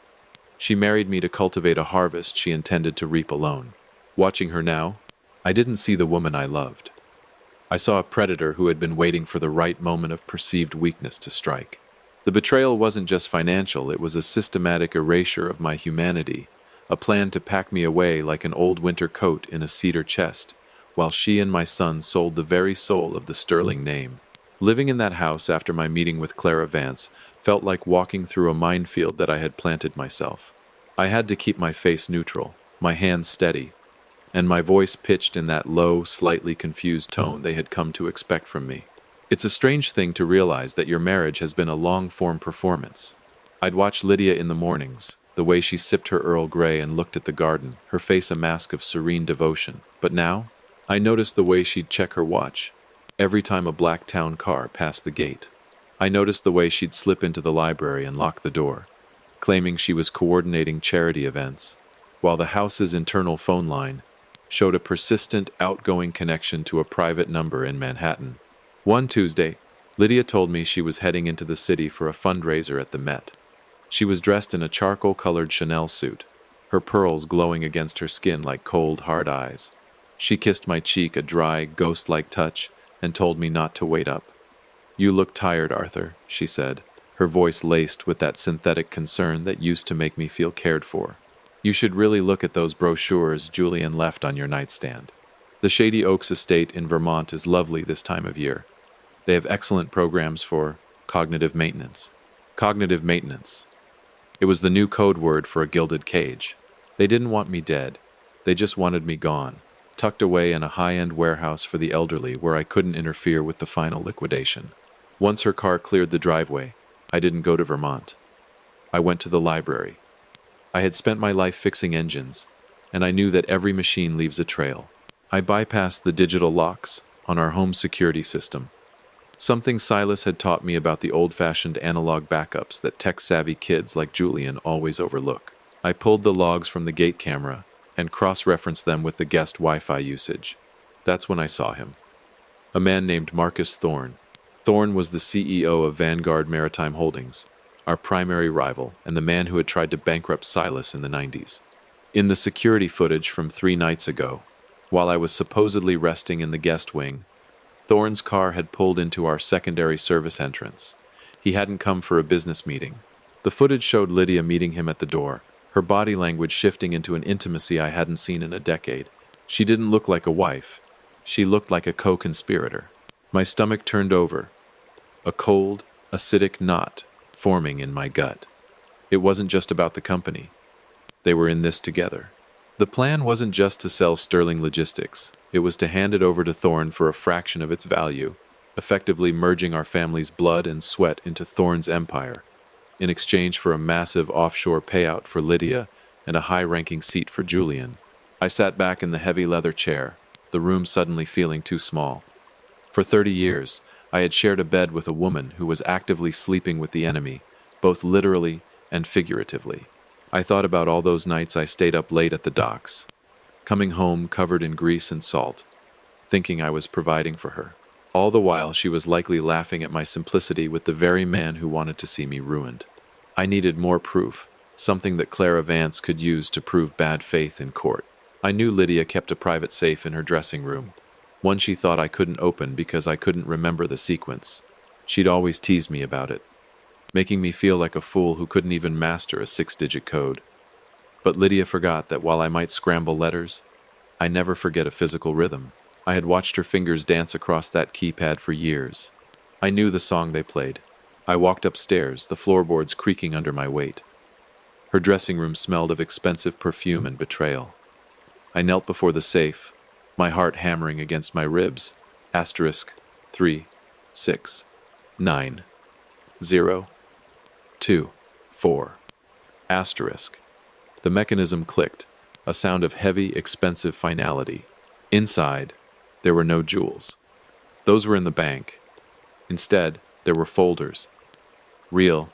She married me to cultivate a harvest she intended to reap alone. Watching her now, I didn't see the woman I loved. I saw a predator who had been waiting for the right moment of perceived weakness to strike. The betrayal wasn't just financial, it was a systematic erasure of my humanity, a plan to pack me away like an old winter coat in a cedar chest, while she and my son sold the very soul of the Sterling name. Living in that house after my meeting with Clara Vance felt like walking through a minefield that I had planted myself. I had to keep my face neutral, my hands steady, and my voice pitched in that low, slightly confused tone they had come to expect from me. It's a strange thing to realize that your marriage has been a long-form performance. I'd watch Lydia in the mornings, the way she sipped her Earl Grey and looked at the garden, her face a mask of serene devotion. But now, I noticed the way she'd check her watch every time a black town car passed the gate. I noticed the way she'd slip into the library and lock the door, claiming she was coordinating charity events, while the house's internal phone line showed a persistent, outgoing connection to a private number in Manhattan. One Tuesday, Lydia told me she was heading into the city for a fundraiser at the Met. She was dressed in a charcoal-colored Chanel suit, her pearls glowing against her skin like cold, hard eyes. She kissed my cheek a dry, ghost-like touch and told me not to wait up. "You look tired, Arthur," she said, her voice laced with that synthetic concern that used to make me feel cared for. "You should really look at those brochures Julian left on your nightstand. The Shady Oaks estate in Vermont is lovely this time of year. They have excellent programs for cognitive maintenance." Cognitive maintenance. It was the new code word for a gilded cage. They didn't want me dead. They just wanted me gone, tucked away in a high-end warehouse for the elderly where I couldn't interfere with the final liquidation. Once her car cleared the driveway, I didn't go to Vermont. I went to the library. I had spent my life fixing engines, and I knew that every machine leaves a trail. I bypassed the digital locks on our home security system, something Silas had taught me about the old-fashioned analog backups that tech-savvy kids like Julian always overlook. I pulled the logs from the gate camera and cross-referenced them with the guest Wi-Fi usage. That's when I saw him. A man named Marcus Thorne. Thorne was the CEO of Vanguard Maritime Holdings, our primary rival, and the man who had tried to bankrupt Silas in the 90s. In the security footage from 3 nights ago, while I was supposedly resting in the guest wing, Thorne's car had pulled into our secondary service entrance. He hadn't come for a business meeting. The footage showed Lydia meeting him at the door, her body language shifting into an intimacy I hadn't seen in a decade. She didn't look like a wife. She looked like a co-conspirator. My stomach turned over, a cold, acidic knot forming in my gut. It wasn't just about the company. They were in this together. The plan wasn't just to sell Sterling Logistics. It was to hand it over to Thorne for a fraction of its value, effectively merging our family's blood and sweat into Thorne's empire, in exchange for a massive offshore payout for Lydia and a high-ranking seat for Julian. I sat back in the heavy leather chair, the room suddenly feeling too small. For 30 years, I had shared a bed with a woman who was actively sleeping with the enemy, both literally and figuratively. I thought about all those nights I stayed up late at the docks, coming home covered in grease and salt, thinking I was providing for her. All the while, she was likely laughing at my simplicity with the very man who wanted to see me ruined. I needed more proof, something that Clara Vance could use to prove bad faith in court. I knew Lydia kept a private safe in her dressing room, one she thought I couldn't open because I couldn't remember the sequence. She'd always teased me about it, making me feel like a fool who couldn't even master a 6-digit code. But Lydia forgot that while I might scramble letters, I never forget a physical rhythm. I had watched her fingers dance across that keypad for years. I knew the song they played. I walked upstairs, the floorboards creaking under my weight. Her dressing room smelled of expensive perfume and betrayal. I knelt before the safe, my heart hammering against my ribs. Asterisk 3 6 9 0 2 4. Asterisk. The mechanism clicked, a sound of heavy, expensive finality. Inside, there were no jewels. Those were in the bank. Instead, there were folders. Real,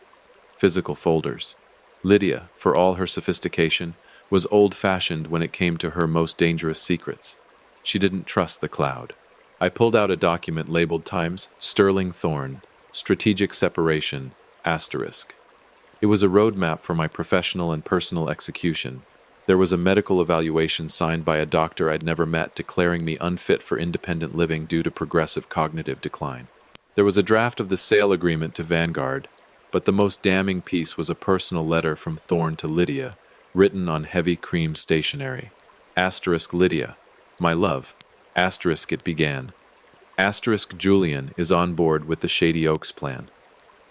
physical folders. Lydia, for all her sophistication, was old-fashioned when it came to her most dangerous secrets. She didn't trust the cloud. I pulled out a document labeled Times Sterling Thorne, Strategic Separation, asterisk. It was a roadmap for my professional and personal execution. There was a medical evaluation signed by a doctor I'd never met declaring me unfit for independent living due to progressive cognitive decline. There was a draft of the sale agreement to Vanguard, but the most damning piece was a personal letter from Thorne to Lydia, written on heavy cream stationery. Asterisk Lydia, my love. Asterisk it began. Asterisk Julian is on board with the Shady Oaks plan.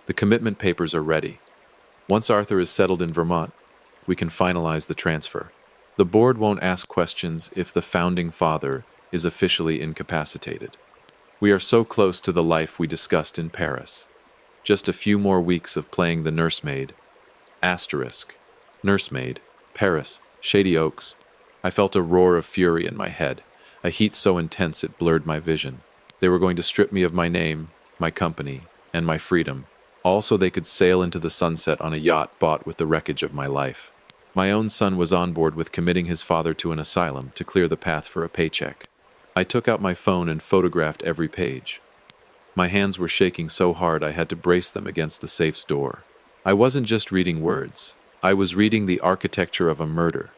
The commitment papers are ready. Once Arthur is settled in Vermont, we can finalize the transfer. The board won't ask questions if the founding father is officially incapacitated. We are so close to the life we discussed in Paris. Just a few more weeks of playing the nursemaid. Asterisk. Nursemaid. Paris. Shady Oaks. I felt a roar of fury in my head, a heat so intense it blurred my vision. They were going to strip me of my name, my company, and my freedom, all so they could sail into the sunset on a yacht bought with the wreckage of my life. My own son was on board with committing his father to an asylum to clear the path for a paycheck. I took out my phone and photographed every page. My hands were shaking so hard I had to brace them against the safe's door. I wasn't just reading words. I was reading the architecture of a murder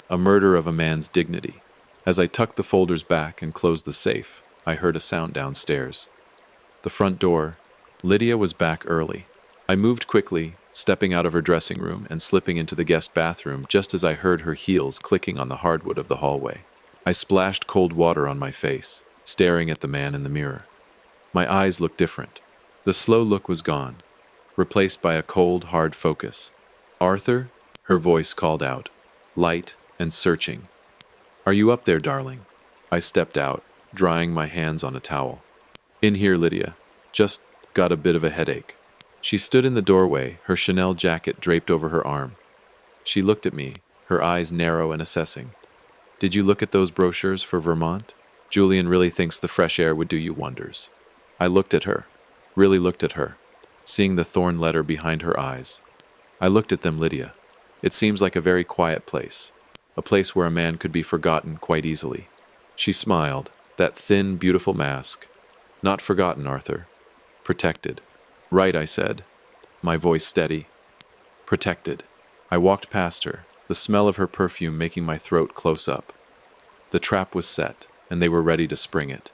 of a man's dignity. As I tucked the folders back and closed the safe, I heard a sound downstairs. The front door. Lydia was back early. I moved quickly, stepping out of her dressing room and slipping into the guest bathroom just as I heard her heels clicking on the hardwood of the hallway. I splashed cold water on my face, staring at the man in the mirror. My eyes looked different. The slow look was gone, replaced by a cold, hard focus. "Arthur?" her voice called out, light and searching. "Are you up there, darling?" I stepped out, drying my hands on a towel. "In here, Lydia. Just got a bit of a headache." She stood in the doorway, her Chanel jacket draped over her arm. She looked at me, her eyes narrow and assessing. "Did you look at those brochures for Vermont? Julian really thinks the fresh air would do you wonders." I looked at her, really looked at her, seeing the Thorne letter behind her eyes. "I looked at them, Lydia. It seems like a very quiet place, a place where a man could be forgotten quite easily." She smiled, that thin, beautiful mask. "Not forgotten, Arthur. Protected." "Right," I said, my voice steady. "Protected." I walked past her, the smell of her perfume making my throat close up. The trap was set, and they were ready to spring it.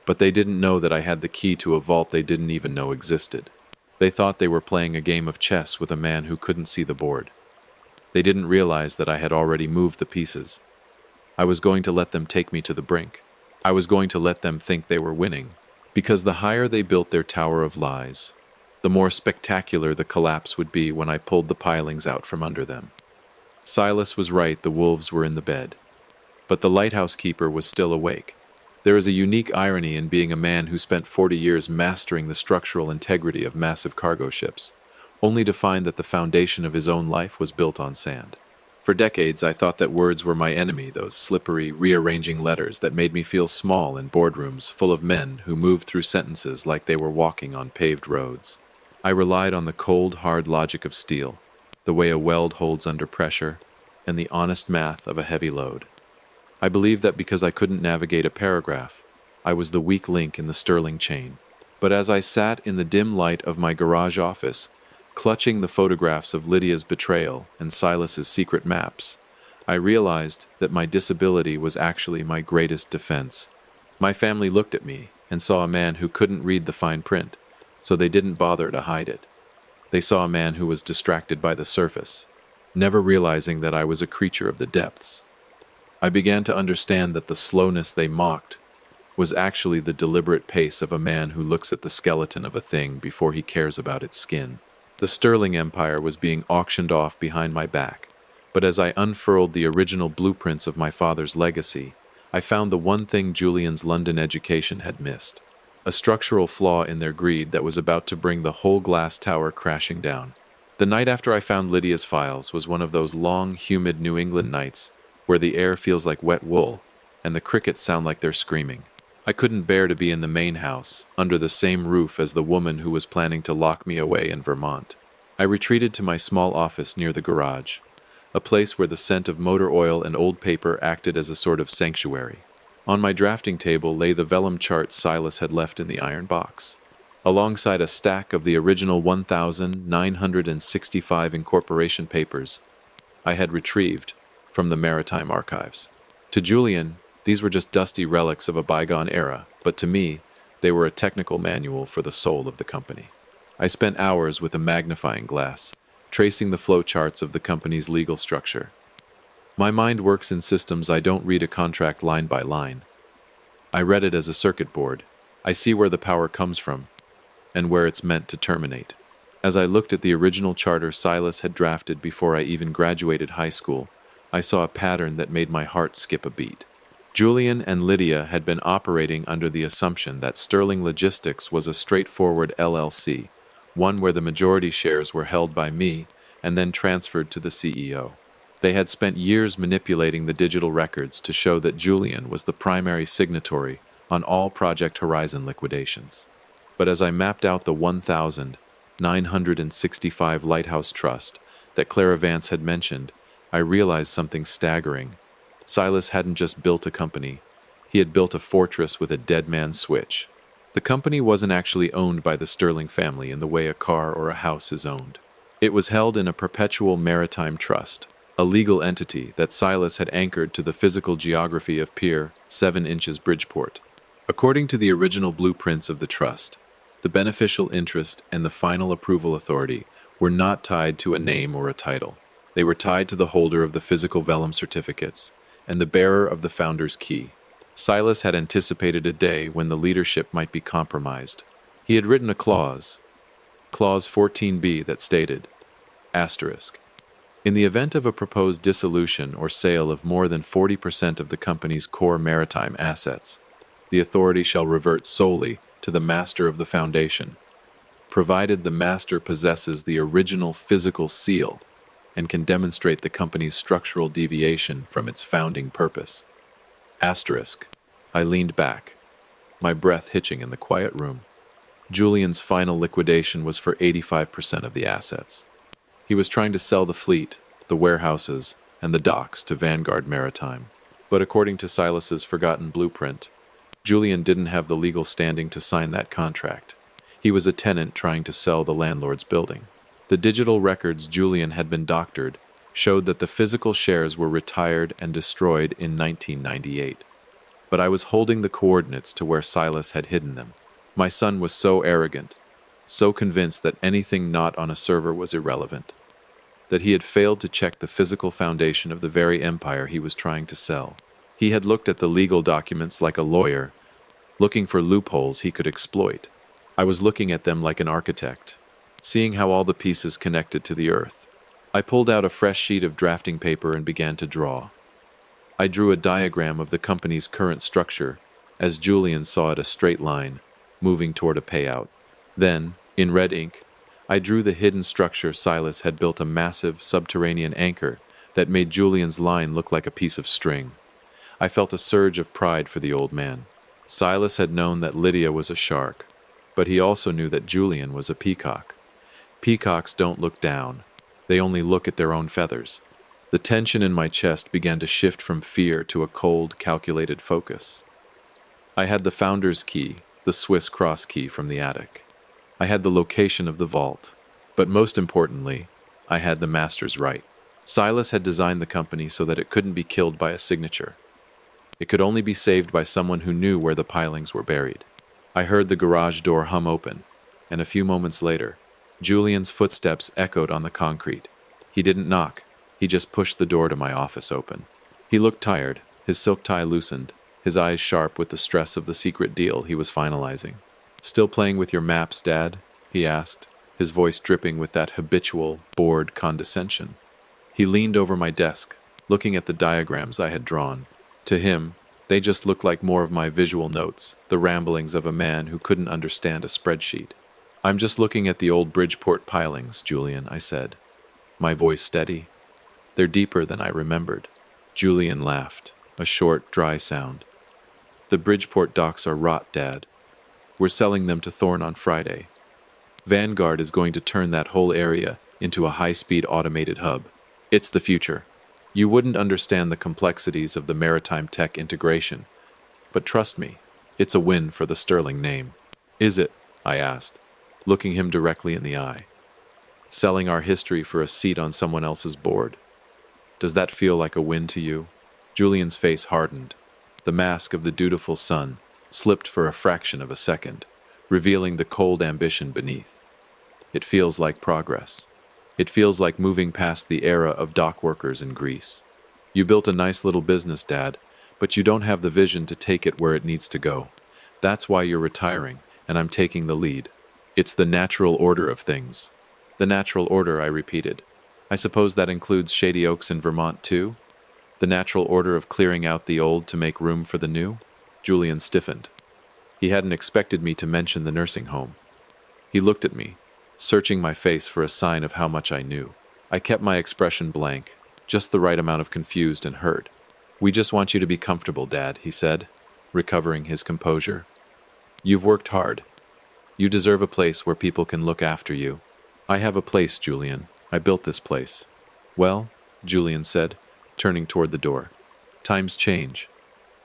But they didn't know that I had the key to a vault they didn't even know existed. They thought they were playing a game of chess with a man who couldn't see the board. They didn't realize that I had already moved the pieces. I was going to let them take me to the brink. I was going to let them think they were winning. Because the higher they built their tower of lies, the more spectacular the collapse would be when I pulled the pilings out from under them. Silas was right, the wolves were in the bed. But the lighthouse keeper was still awake. There is a unique irony in being a man who spent 40 years mastering the structural integrity of massive cargo ships, only to find that the foundation of his own life was built on sand. For decades, I thought that words were my enemy, those slippery, rearranging letters that made me feel small in boardrooms full of men who moved through sentences like they were walking on paved roads. I relied on the cold, hard logic of steel, the way a weld holds under pressure, and the honest math of a heavy load. I believed that because I couldn't navigate a paragraph, I was the weak link in the Sterling chain. But as I sat in the dim light of my garage office, clutching the photographs of Lydia's betrayal and Silas's secret maps, I realized that my disability was actually my greatest defense. My family looked at me and saw a man who couldn't read the fine print, so they didn't bother to hide it. They saw a man who was distracted by the surface, never realizing that I was a creature of the depths. I began to understand that the slowness they mocked was actually the deliberate pace of a man who looks at the skeleton of a thing before he cares about its skin. The Sterling Empire was being auctioned off behind my back, but as I unfurled the original blueprints of my father's legacy, I found the one thing Julian's London education had missed: a structural flaw in their greed that was about to bring the whole glass tower crashing down. The night after I found Lydia's files was one of those long, humid New England nights where the air feels like wet wool and the crickets sound like they're screaming. I couldn't bear to be in the main house, under the same roof as the woman who was planning to lock me away in Vermont. I retreated to my small office near the garage, a place where the scent of motor oil and old paper acted as a sort of sanctuary. On my drafting table lay the vellum charts Silas had left in the iron box, alongside a stack of the original 1,965 incorporation papers I had retrieved from the Maritime Archives. To Julian, these were just dusty relics of a bygone era, but to me, they were a technical manual for the soul of the company. I spent hours with a magnifying glass, tracing the flowcharts of the company's legal structure. My mind works in systems. I don't read a contract line by line. I read it as a circuit board. I see where the power comes from, and where it's meant to terminate. As I looked at the original charter Silas had drafted before I even graduated high school, I saw a pattern that made my heart skip a beat. Julian and Lydia had been operating under the assumption that Sterling Logistics was a straightforward LLC, one where the majority shares were held by me and then transferred to the CEO. They had spent years manipulating the digital records to show that Julian was the primary signatory on all Project Horizon liquidations. But as I mapped out the 1,965 Lighthouse Trust that Clara Vance had mentioned, I realized something staggering. Silas hadn't just built a company, he had built a fortress with a dead man's switch. The company wasn't actually owned by the Sterling family in the way a car or a house is owned. It was held in a perpetual maritime trust, a legal entity that Silas had anchored to the physical geography of Pier 7 Inches Bridgeport. According to the original blueprints of the trust, the beneficial interest and the final approval authority were not tied to a name or a title. They were tied to the holder of the physical vellum certificates and the bearer of the founder's key. Silas had anticipated a day when the leadership might be compromised. He had written a clause, Clause 14b, that stated, asterisk, in the event of a proposed dissolution or sale of more than 40% of the company's core maritime assets, the authority shall revert solely to the master of the foundation, provided the master possesses the original physical seal and can demonstrate the company's structural deviation from its founding purpose. Asterisk. I leaned back, my breath hitching in the quiet room. Julian's final liquidation was for 85% of the assets. He was trying to sell the fleet, the warehouses, and the docks to Vanguard Maritime. But according to Silas's forgotten blueprint, Julian didn't have the legal standing to sign that contract. He was a tenant trying to sell the landlord's building. The digital records Julian had been doctored showed that the physical shares were retired and destroyed in 1998. but I was holding the coordinates to where Silas had hidden them. My son was so arrogant, so convinced that anything not on a server was irrelevant, that he had failed to check the physical foundation of the very empire he was trying to sell. He had looked at the legal documents like a lawyer, looking for loopholes he could exploit. I was looking at them like an architect, seeing how all the pieces connected to the earth. I pulled out a fresh sheet of drafting paper and began to draw. I drew a diagram of the company's current structure, as Julian saw it a straight line, moving toward a payout. Then, in red ink, I drew the hidden structure. Silas had built a massive subterranean anchor that made Julian's line look like a piece of string. I felt a surge of pride for the old man. Silas had known that Lydia was a shark, but he also knew that Julian was a peacock. Peacocks don't look down. They only look at their own feathers. The tension in my chest began to shift from fear to a cold, calculated focus. I had the founder's key, the Swiss cross key from the attic. I had the location of the vault, but most importantly, I had the master's right. Silas had designed the company so that it couldn't be killed by a signature. It could only be saved by someone who knew where the pilings were buried. I heard the garage door hum open, and a few moments later, Julian's footsteps echoed on the concrete. He didn't knock, he just pushed the door to my office open. He looked tired, his silk tie loosened, his eyes sharp with the stress of the secret deal he was finalizing. "Still playing with your maps, Dad?" he asked, his voice dripping with that habitual, bored condescension. He leaned over my desk, looking at the diagrams I had drawn. To him, they just looked like more of my visual notes, the ramblings of a man who couldn't understand a spreadsheet. "I'm just looking at the old Bridgeport pilings, Julian," I said, my voice steady. "They're deeper than I remembered." Julian laughed, a short, dry sound. "The Bridgeport docks are rot, Dad. We're selling them to Thorne on Friday. Vanguard is going to turn that whole area into a high-speed automated hub. It's the future. You wouldn't understand the complexities of the maritime tech integration, but trust me, it's a win for the Sterling name." "Is it?" I asked, looking him directly in the eye. "Selling our history for a seat on someone else's board. Does that feel like a win to you?" Julian's face hardened. The mask of the dutiful son slipped for a fraction of a second, revealing the cold ambition beneath. "It feels like progress. It feels like moving past the era of dock workers in Greece. You built a nice little business, Dad, but you don't have the vision to take it where it needs to go. That's why you're retiring, and I'm taking the lead. It's the natural order of things." "The natural order," I repeated. "I suppose that includes Shady Oaks in Vermont, too? The natural order of clearing out the old to make room for the new?" Julian stiffened. He hadn't expected me to mention the nursing home. He looked at me, searching my face for a sign of how much I knew. I kept my expression blank, just the right amount of confused and hurt. "We just want you to be comfortable, Dad," he said, recovering his composure. "You've worked hard. You deserve a place where people can look after you." "I have a place, Julian. I built this place." "Well," Julian said, turning toward the door, "times change.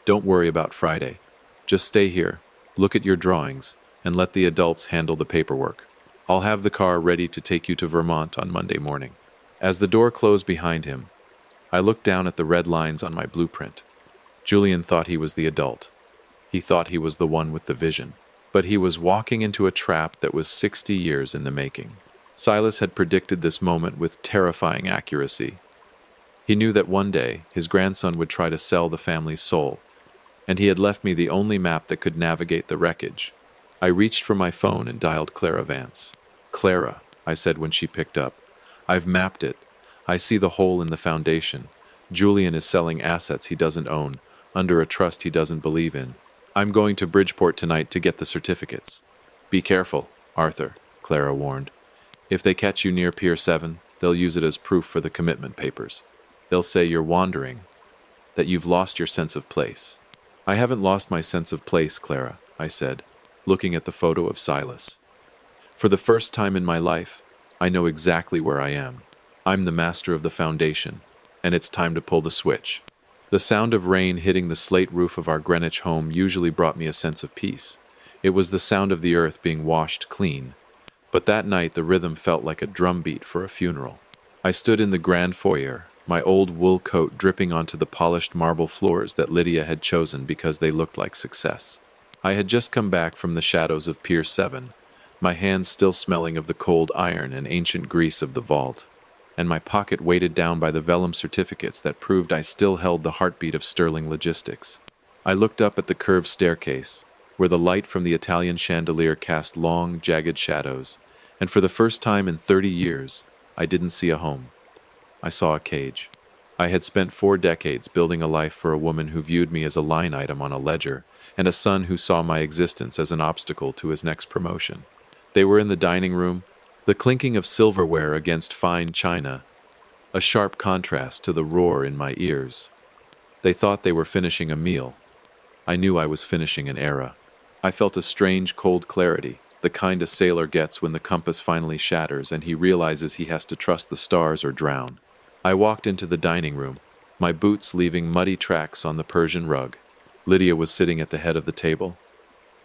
Don't worry about Friday. Just stay here, look at your drawings, and let the adults handle the paperwork. I'll have the car ready to take you to Vermont on Monday morning." As the door closed behind him, I looked down at the red lines on my blueprint. Julian thought he was the adult. He thought he was the one with the vision. But he was walking into a trap that was 60 years in the making. Silas had predicted this moment with terrifying accuracy. He knew that one day his grandson would try to sell the family's soul, and he had left me the only map that could navigate the wreckage. I reached for my phone and dialed Clara Vance. "Clara," I said when she picked up, "I've mapped it. I see the hole in the foundation. Julian is selling assets he doesn't own, under a trust he doesn't believe in. I'm going to Bridgeport tonight to get the certificates." "Be careful, Arthur," Clara warned. "If they catch you near Pier 7, they'll use it as proof for the commitment papers. They'll say you're wandering, that you've lost your sense of place." "I haven't lost my sense of place, Clara," I said, looking at the photo of Silas. "For the first time in my life, I know exactly where I am. I'm the master of the foundation, and it's time to pull the switch." The sound of rain hitting the slate roof of our Greenwich home usually brought me a sense of peace. It was the sound of the earth being washed clean. But that night the rhythm felt like a drumbeat for a funeral. I stood in the grand foyer, my old wool coat dripping onto the polished marble floors that Lydia had chosen because they looked like success. I had just come back from the shadows of Pier 7, my hands still smelling of the cold iron and ancient grease of the vault, and my pocket weighted down by the vellum certificates that proved I still held the heartbeat of sterling logistics. I looked up at the curved staircase, where the light from the Italian chandelier cast long, jagged shadows, and for the first time in 30 years, I didn't see a home. I saw a cage. I had spent 4 decades building a life for a woman who viewed me as a line item on a ledger, and a son who saw my existence as an obstacle to his next promotion. They were in the dining room, the clinking of silverware against fine china, a sharp contrast to the roar in my ears. They thought they were finishing a meal. I knew I was finishing an era. I felt a strange, cold clarity, the kind a sailor gets when the compass finally shatters and he realizes he has to trust the stars or drown. I walked into the dining room, my boots leaving muddy tracks on the Persian rug. Lydia was sitting at the head of the table,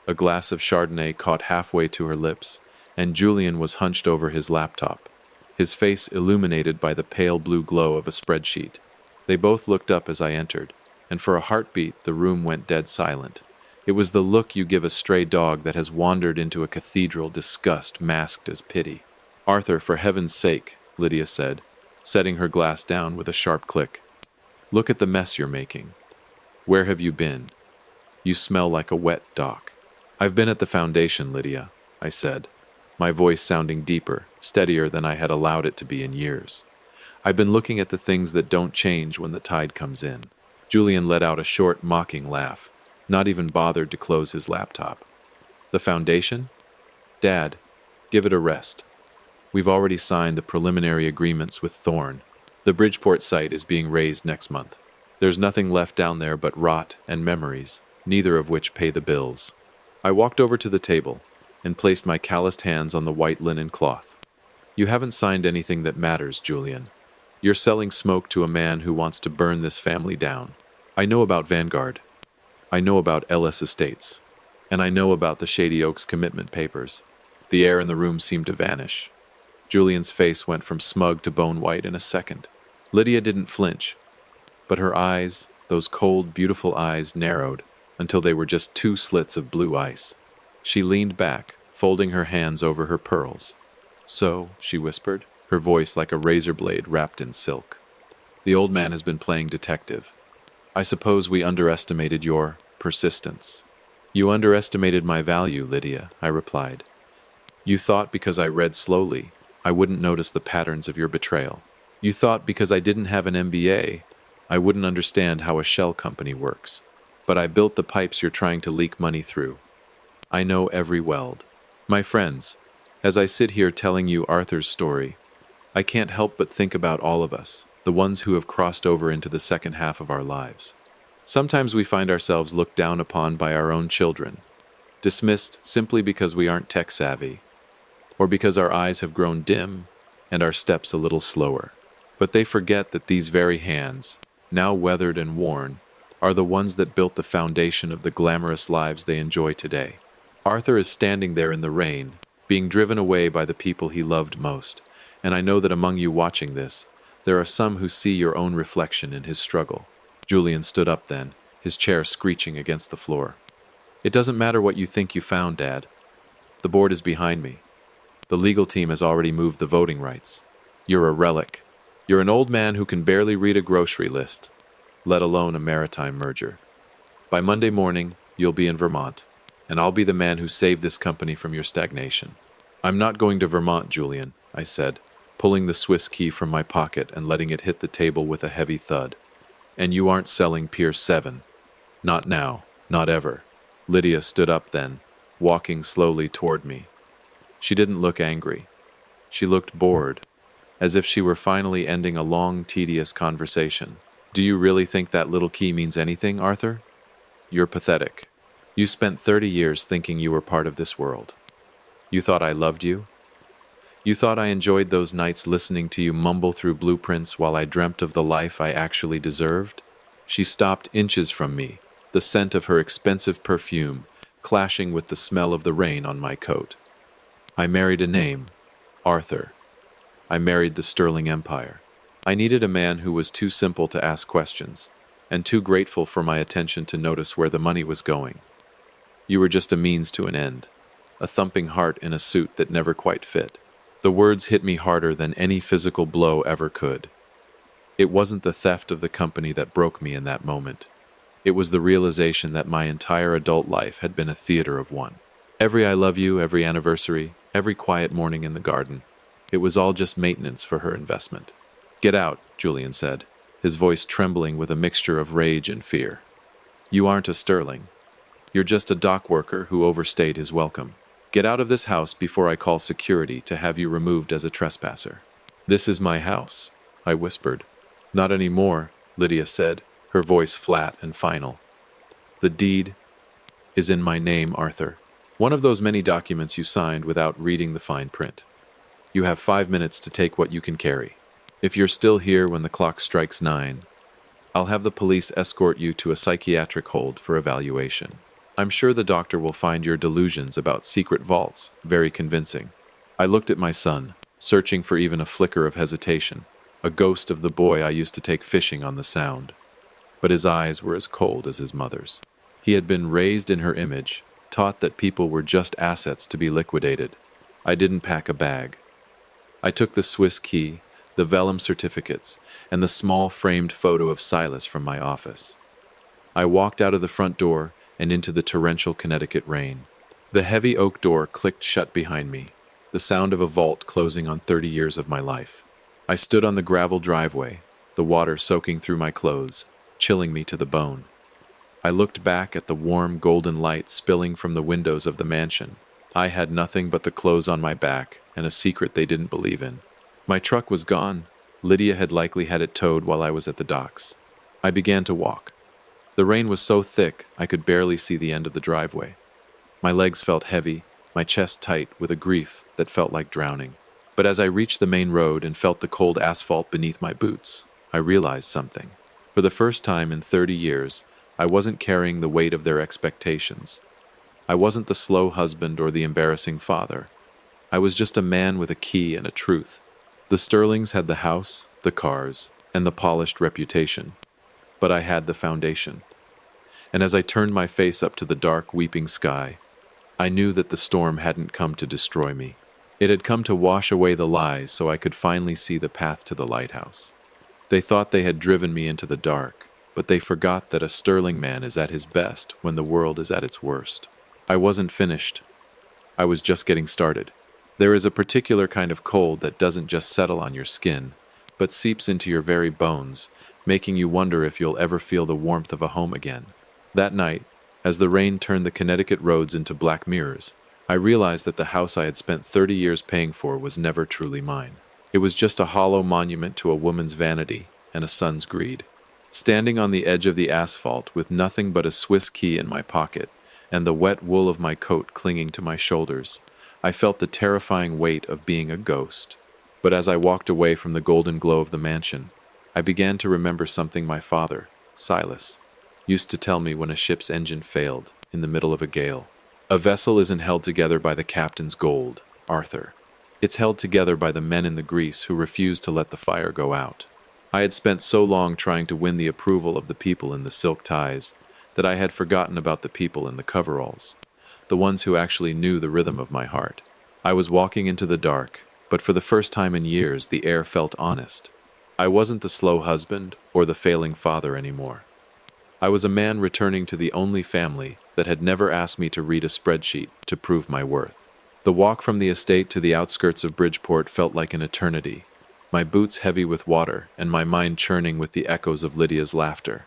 a glass of Chardonnay caught halfway to her lips, and Julian was hunched over his laptop, his face illuminated by the pale blue glow of a spreadsheet. They both looked up as I entered, and for a heartbeat the room went dead silent. It was the look you give a stray dog that has wandered into a cathedral, disgust masked as pity. "Arthur, for heaven's sake," Lydia said, setting her glass down with a sharp click. "Look at the mess you're making. Where have you been? You smell like a wet dock." "I've been at the foundation, Lydia," I said, my voice sounding deeper, steadier than I had allowed it to be in years. "I've been looking at the things that don't change when the tide comes in." Julian let out a short, mocking laugh, not even bothered to close his laptop. "The foundation? Dad, give it a rest. We've already signed the preliminary agreements with Thorne. The Bridgeport site is being raised next month. There's nothing left down there but rot and memories, neither of which pay the bills." I walked over to the table and placed my calloused hands on the white linen cloth. "You haven't signed anything that matters, Julian. You're selling smoke to a man who wants to burn this family down. I know about Vanguard. I know about Ellis Estates. And I know about the Shady Oaks commitment papers." The air in the room seemed to vanish. Julian's face went from smug to bone white in a second. Lydia didn't flinch, but her eyes, those cold, beautiful eyes, narrowed until they were just 2 slits of blue ice. She leaned back, folding her hands over her pearls. "So," she whispered, her voice like a razor blade wrapped in silk. "The old man has been playing detective. I suppose we underestimated your persistence." "You underestimated my value, Lydia," I replied. "You thought because I read slowly, I wouldn't notice the patterns of your betrayal. You thought because I didn't have an MBA, I wouldn't understand how a shell company works. But I built the pipes you're trying to leak money through. I know every weld. My friends, as I sit here telling you Arthur's story, I can't help but think about all of us, the ones who have crossed over into the second half of our lives. Sometimes we find ourselves looked down upon by our own children, dismissed simply because we aren't tech-savvy, or because our eyes have grown dim and our steps a little slower. But they forget that these very hands, now weathered and worn, are the ones that built the foundation of the glamorous lives they enjoy today. Arthur is standing there in the rain, being driven away by the people he loved most, and I know that among you watching this, there are some who see your own reflection in his struggle. Julian stood up then, his chair screeching against the floor. "It doesn't matter what you think you found, Dad. The board is behind me. The legal team has already moved the voting rights. You're a relic. You're an old man who can barely read a grocery list, let alone a maritime merger. By Monday morning, you'll be in Vermont, and I'll be the man who saved this company from your stagnation." "I'm not going to Vermont, Julian," I said, pulling the Swiss key from my pocket and letting it hit the table with a heavy thud. "And you aren't selling Pier 7. Not now, not ever." Lydia stood up then, walking slowly toward me. She didn't look angry. She looked bored, as if she were finally ending a long, tedious conversation. "Do you really think that little key means anything, Arthur? You're pathetic. You spent 30 years thinking you were part of this world. You thought I loved you? You thought I enjoyed those nights listening to you mumble through blueprints while I dreamt of the life I actually deserved?" She stopped inches from me, the scent of her expensive perfume clashing with the smell of the rain on my coat. "I married a name, Arthur. I married the Sterling Empire." I needed a man who was too simple to ask questions, and too grateful for my attention to notice where the money was going. You were just a means to an end, a thumping heart in a suit that never quite fit. The words hit me harder than any physical blow ever could. It wasn't the theft of the company that broke me in that moment. It was the realization that my entire adult life had been a theater of one. Every I love you, every anniversary, every quiet morning in the garden. It was all just maintenance for her investment. Get out, Julian said, his voice trembling with a mixture of rage and fear. You aren't a Sterling. You're just a dock worker who overstayed his welcome. Get out of this house before I call security to have you removed as a trespasser. This is my house, I whispered. Not anymore, Lydia said, her voice flat and final. The deed is in my name, Arthur. One of those many documents you signed without reading the fine print. You have 5 minutes to take what you can carry. If you're still here when the clock strikes 9, I'll have the police escort you to a psychiatric hold for evaluation. I'm sure the doctor will find your delusions about secret vaults very convincing. I looked at my son, searching for even a flicker of hesitation, a ghost of the boy I used to take fishing on the Sound. But his eyes were as cold as his mother's. He had been raised in her image, taught that people were just assets to be liquidated. I didn't pack a bag. I took the Swiss key, the vellum certificates, and the small framed photo of Silas from my office. I walked out of the front door and into the torrential Connecticut rain. The heavy oak door clicked shut behind me, the sound of a vault closing on 30 years of my life. I stood on the gravel driveway, the water soaking through my clothes, chilling me to the bone. I looked back at the warm golden light spilling from the windows of the mansion. I had nothing but the clothes on my back and a secret they didn't believe in. My truck was gone. Lydia had likely had it towed while I was at the docks. I began to walk. The rain was so thick I could barely see the end of the driveway. My legs felt heavy, my chest tight with a grief that felt like drowning. But as I reached the main road and felt the cold asphalt beneath my boots, I realized something. For the first time in 30 years, I wasn't carrying the weight of their expectations. I wasn't the slow husband or the embarrassing father. I was just a man with a key and a truth. The Sterlings had the house, the cars, and the polished reputation. But I had the foundation. And as I turned my face up to the dark, weeping sky, I knew that the storm hadn't come to destroy me. It had come to wash away the lies so I could finally see the path to the lighthouse. They thought they had driven me into the dark, but they forgot that a Sterling man is at his best when the world is at its worst. I wasn't finished. I was just getting started. There is a particular kind of cold that doesn't just settle on your skin, but seeps into your very bones, making you wonder if you'll ever feel the warmth of a home again. That night, as the rain turned the Connecticut roads into black mirrors, I realized that the house I had spent 30 years paying for was never truly mine. It was just a hollow monument to a woman's vanity and a son's greed. Standing on the edge of the asphalt with nothing but a Swiss key in my pocket and the wet wool of my coat clinging to my shoulders, I felt the terrifying weight of being a ghost. But as I walked away from the golden glow of the mansion, I began to remember something my father, Silas, used to tell me when a ship's engine failed in the middle of a gale. A vessel isn't held together by the captain's gold, Arthur. It's held together by the men in the grease who refuse to let the fire go out. I had spent so long trying to win the approval of the people in the silk ties that I had forgotten about the people in the coveralls, the ones who actually knew the rhythm of my heart. I was walking into the dark, but for the first time in years the air felt honest. I wasn't the slow husband or the failing father anymore. I was a man returning to the only family that had never asked me to read a spreadsheet to prove my worth. The walk from the estate to the outskirts of Bridgeport felt like an eternity, my boots heavy with water and my mind churning with the echoes of Lydia's laughter.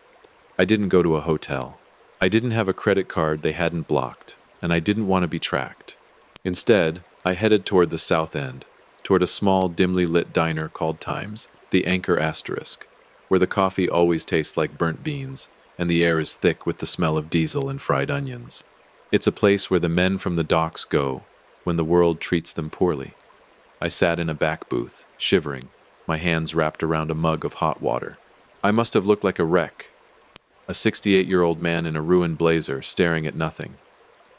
I didn't go to a hotel. I didn't have a credit card they hadn't blocked, and I didn't want to be tracked. Instead, I headed toward the South End, toward a small, dimly lit diner called Times, the Anchor Asterisk, where the coffee always tastes like burnt beans, and the air is thick with the smell of diesel and fried onions. It's a place where the men from the docks go when the world treats them poorly. I sat in a back booth, shivering, my hands wrapped around a mug of hot water. I must have looked like a wreck, a 68-year-old man in a ruined blazer staring at nothing.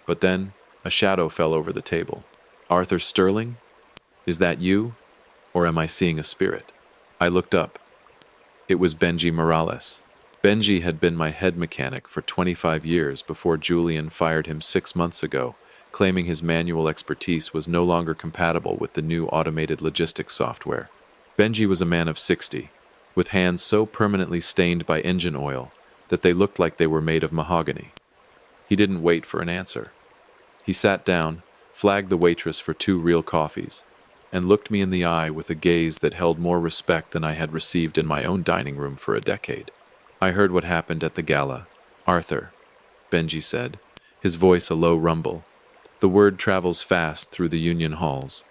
But then, a shadow fell over the table. Arthur Sterling? Is that you? Or am I seeing a spirit? I looked up. It was Benji Morales. Benji had been my head mechanic for 25 years before Julian fired him 6 months ago, claiming his manual expertise was no longer compatible with the new automated logistics software. Benji was a man of 60, with hands so permanently stained by engine oil that they looked like they were made of mahogany. He didn't wait for an answer. He sat down, flagged the waitress for 2 real coffees, and looked me in the eye with a gaze that held more respect than I had received in my own dining room for a decade. I heard what happened at the gala. Arthur, Benji said, his voice a low rumble. The word travels fast through the union halls.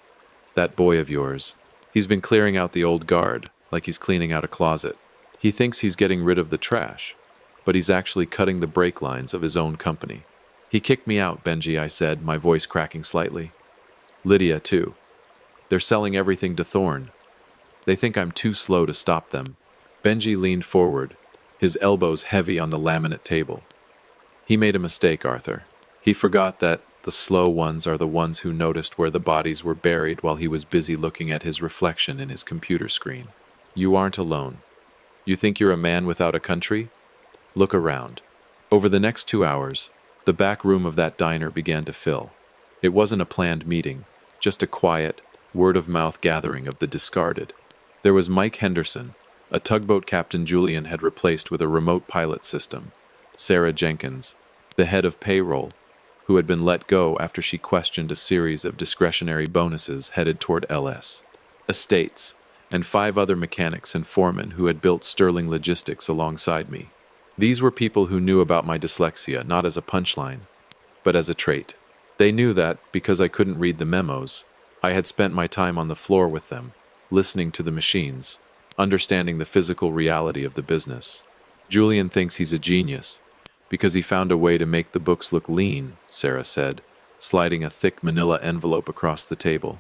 That boy of yours, he's been clearing out the old guard, like he's cleaning out a closet. He thinks he's getting rid of the trash, but he's actually cutting the brake lines of his own company. He kicked me out, Benji, I said, my voice cracking slightly. Lydia, too. They're selling everything to Thorne. They think I'm too slow to stop them. Benji leaned forward, his elbows heavy on the laminate table. He made a mistake, Arthur. He forgot that the slow ones are the ones who noticed where the bodies were buried while he was busy looking at his reflection in his computer screen. You aren't alone. You think you're a man without a country? Look around. Over the next 2 hours, the back room of that diner began to fill. It wasn't a planned meeting, just a quiet, word-of-mouth gathering of the discarded. There was Mike Henderson, a tugboat captain Julian had replaced with a remote pilot system. Sarah Jenkins, the head of payroll, who had been let go after she questioned a series of discretionary bonuses headed toward LS Estates, and 5 other mechanics and foremen who had built Sterling Logistics alongside me. These were people who knew about my dyslexia not as a punchline, but as a trait. They knew that, because I couldn't read the memos, I had spent my time on the floor with them, listening to the machines, understanding the physical reality of the business. Julian thinks he's a genius, because he found a way to make the books look lean, Sarah said, sliding a thick manila envelope across the table.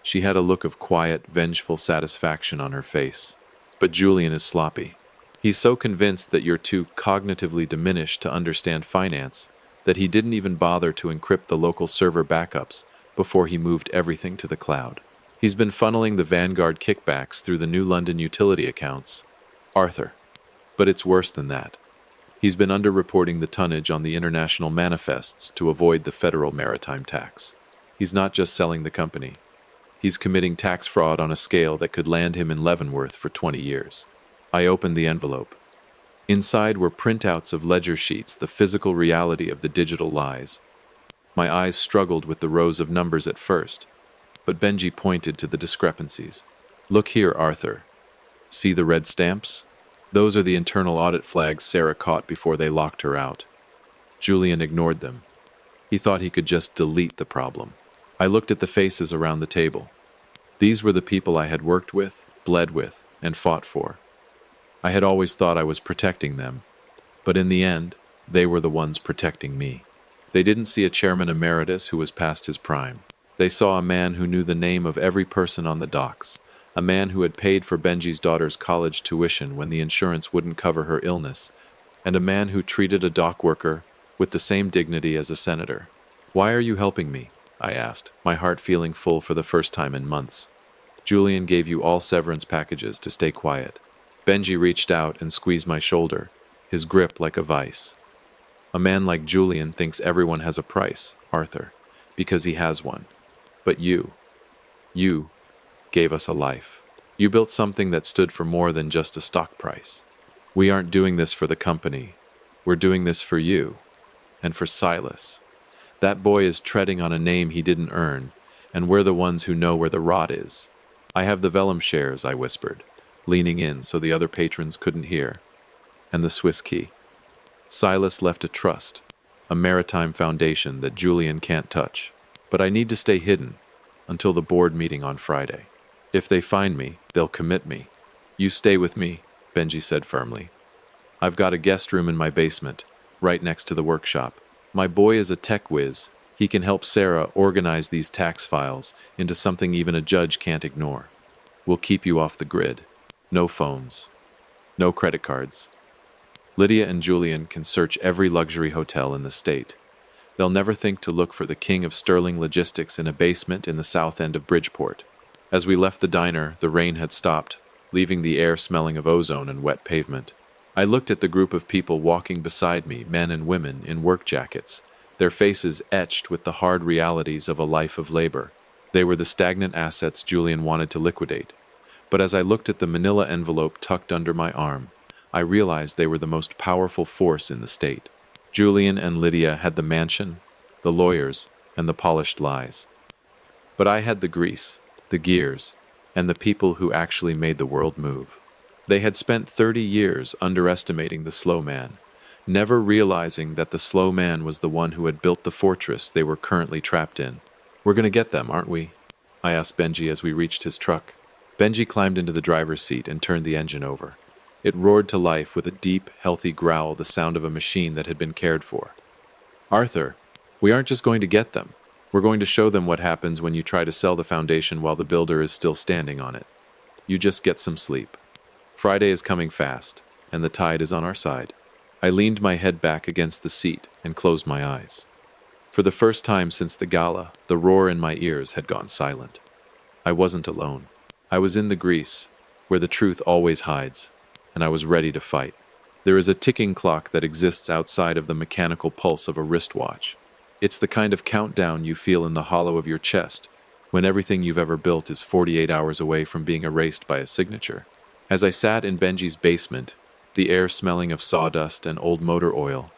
She had a look of quiet, vengeful satisfaction on her face. But Julian is sloppy. He's so convinced that you're too cognitively diminished to understand finance that he didn't even bother to encrypt the local server backups before he moved everything to the cloud. He's been funneling the Vanguard kickbacks through the New London utility accounts. Arthur. But it's worse than that. He's been underreporting the tonnage on the international manifests to avoid the federal maritime tax. He's not just selling the company. He's committing tax fraud on a scale that could land him in Leavenworth for 20 years. I opened the envelope. Inside were printouts of ledger sheets, the physical reality of the digital lies. My eyes struggled with the rows of numbers at first, but Benji pointed to the discrepancies. Look here, Arthur. See the red stamps? Those are the internal audit flags Sarah caught before they locked her out. Julian ignored them. He thought he could just delete the problem. I looked at the faces around the table. These were the people I had worked with, bled with, and fought for. I had always thought I was protecting them, but in the end, they were the ones protecting me. They didn't see a chairman emeritus who was past his prime. They saw a man who knew the name of every person on the docks, a man who had paid for Benji's daughter's college tuition when the insurance wouldn't cover her illness, and a man who treated a dock worker with the same dignity as a senator. Why are you helping me? I asked, my heart feeling full for the first time in months. Julian gave you all severance packages to stay quiet. Benji reached out and squeezed my shoulder, his grip like a vice. A man like Julian thinks everyone has a price, Arthur, because he has one. But you gave us a life. You built something that stood for more than just a stock price. We aren't doing this for the company. We're doing this for you. And for Silas. That boy is treading on a name he didn't earn, and we're the ones who know where the rot is. I have the vellum shares, I whispered, leaning in so the other patrons couldn't hear. And the Swiss key. Silas left a trust, a maritime foundation that Julian can't touch. But I need to stay hidden until the board meeting on Friday. If they find me, they'll commit me. You stay with me, Benji said firmly. I've got a guest room in my basement, right next to the workshop. My boy is a tech whiz. He can help Sarah organize these tax files into something even a judge can't ignore. We'll keep you off the grid. No phones. No credit cards. Lydia and Julian can search every luxury hotel in the state. They'll never think to look for the king of Sterling Logistics in a basement in the south end of Bridgeport. As we left the diner, the rain had stopped, leaving the air smelling of ozone and wet pavement. I looked at the group of people walking beside me, men and women in work jackets, their faces etched with the hard realities of a life of labor. They were the stagnant assets Julian wanted to liquidate. But as I looked at the manila envelope tucked under my arm, I realized they were the most powerful force in the state. Julian and Lydia had the mansion, the lawyers, and the polished lies. But I had the grease, the gears, and the people who actually made the world move. They had spent 30 years underestimating the slow man, never realizing that the slow man was the one who had built the fortress they were currently trapped in. "We're going to get them, aren't we?" I asked Benji as we reached his truck. Benji climbed into the driver's seat and turned the engine over. It roared to life with a deep, healthy growl, the sound of a machine that had been cared for. "Arthur, we aren't just going to get them. We're going to show them what happens when you try to sell the foundation while the builder is still standing on it. You just get some sleep. Friday is coming fast, and the tide is on our side." I leaned my head back against the seat and closed my eyes. For the first time since the gala, the roar in my ears had gone silent. I wasn't alone. I was in the grease, where the truth always hides, and I was ready to fight. There is a ticking clock that exists outside of the mechanical pulse of a wristwatch. It's the kind of countdown you feel in the hollow of your chest when everything you've ever built is 48 hours away from being erased by a signature. As I sat in Benji's basement, the air smelling of sawdust and old motor oil,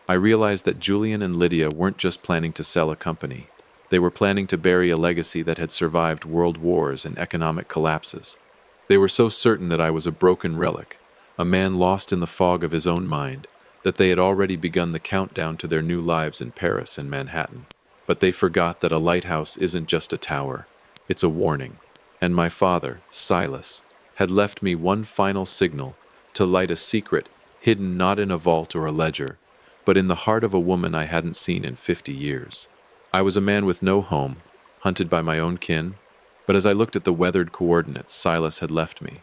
I realized that Julian and Lydia weren't just planning to sell a company. They were planning to bury a legacy that had survived world wars and economic collapses. They were so certain that I was a broken relic, a man lost in the fog of his own mind, that they had already begun the countdown to their new lives in Paris and Manhattan. But they forgot that a lighthouse isn't just a tower, it's a warning. And my father, Silas, had left me one final signal to light a secret hidden not in a vault or a ledger, but in the heart of a woman I hadn't seen in 50 years. I was a man with no home, hunted by my own kin, but as I looked at the weathered coordinates Silas had left me,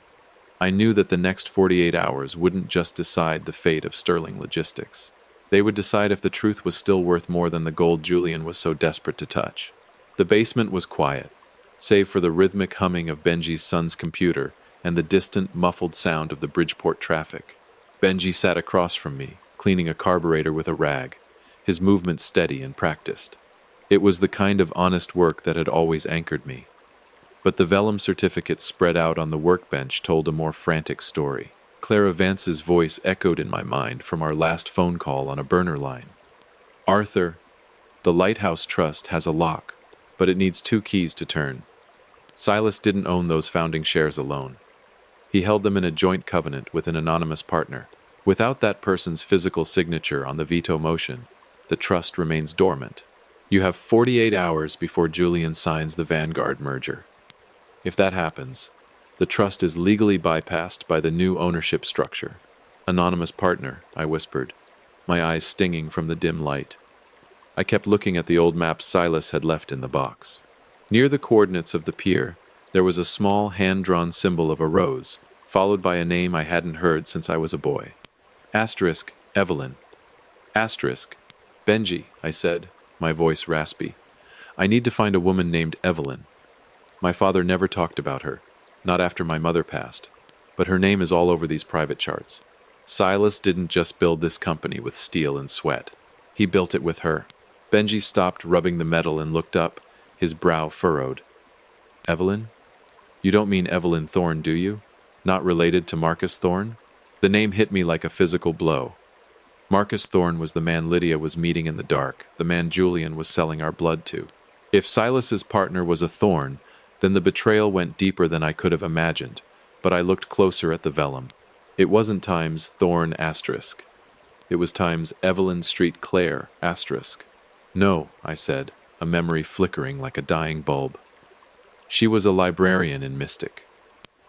I knew that the next 48 hours wouldn't just decide the fate of Sterling Logistics. They would decide if the truth was still worth more than the gold Julian was so desperate to touch. The basement was quiet, save for the rhythmic humming of Benji's son's computer and the distant, muffled sound of the Bridgeport traffic. Benji sat across from me, cleaning a carburetor with a rag, his movements steady and practiced. It was the kind of honest work that had always anchored me. But the vellum certificates spread out on the workbench told a more frantic story. Clara Vance's voice echoed in my mind from our last phone call on a burner line. "Arthur, the Lighthouse Trust has a lock, but it needs 2 keys to turn. Silas didn't own those founding shares alone. He held them in a joint covenant with an anonymous partner. Without that person's physical signature on the veto motion, the trust remains dormant. You have 48 hours before Julian signs the Vanguard merger. If that happens, the trust is legally bypassed by the new ownership structure." "Anonymous partner," I whispered, my eyes stinging from the dim light. I kept looking at the old map Silas had left in the box. Near the coordinates of the pier, there was a small hand-drawn symbol of a rose, followed by a name I hadn't heard since I was a boy. Asterisk, Evelyn. Asterisk. "Benji," I said, my voice raspy. "I need to find a woman named Evelyn. My father never talked about her, not after my mother passed, but her name is all over these private charts. Silas didn't just build this company with steel and sweat. He built it with her." Benji stopped rubbing the metal and looked up, his brow furrowed. "Evelyn? You don't mean Evelyn Thorne, do you? Not related to Marcus Thorne?" The name hit me like a physical blow. Marcus Thorne was the man Lydia was meeting in the dark, the man Julian was selling our blood to. If Silas's partner was a Thorne, then the betrayal went deeper than I could have imagined, but I looked closer at the vellum. It wasn't times Thorne asterisk. It was times Evelyn Street Clare asterisk. "No," I said, a memory flickering like a dying bulb. "She was a librarian in Mystic.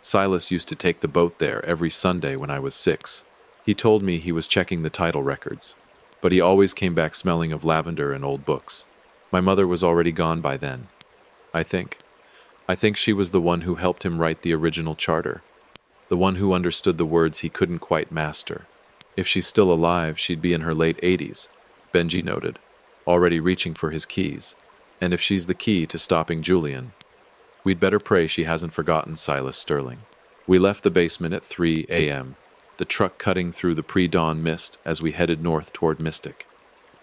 Silas used to take the boat there every Sunday when I was 6. He told me he was checking the title records, but he always came back smelling of lavender and old books. My mother was already gone by then. I think she was the one who helped him write the original charter, the one who understood the words he couldn't quite master. If she's still alive, she'd be in her late 80s, Benji noted, already reaching for his keys. And if she's the key to stopping Julian, we'd better pray she hasn't forgotten Silas Sterling." We left the basement at 3 a.m., the truck cutting through the pre-dawn mist as we headed north toward Mystic.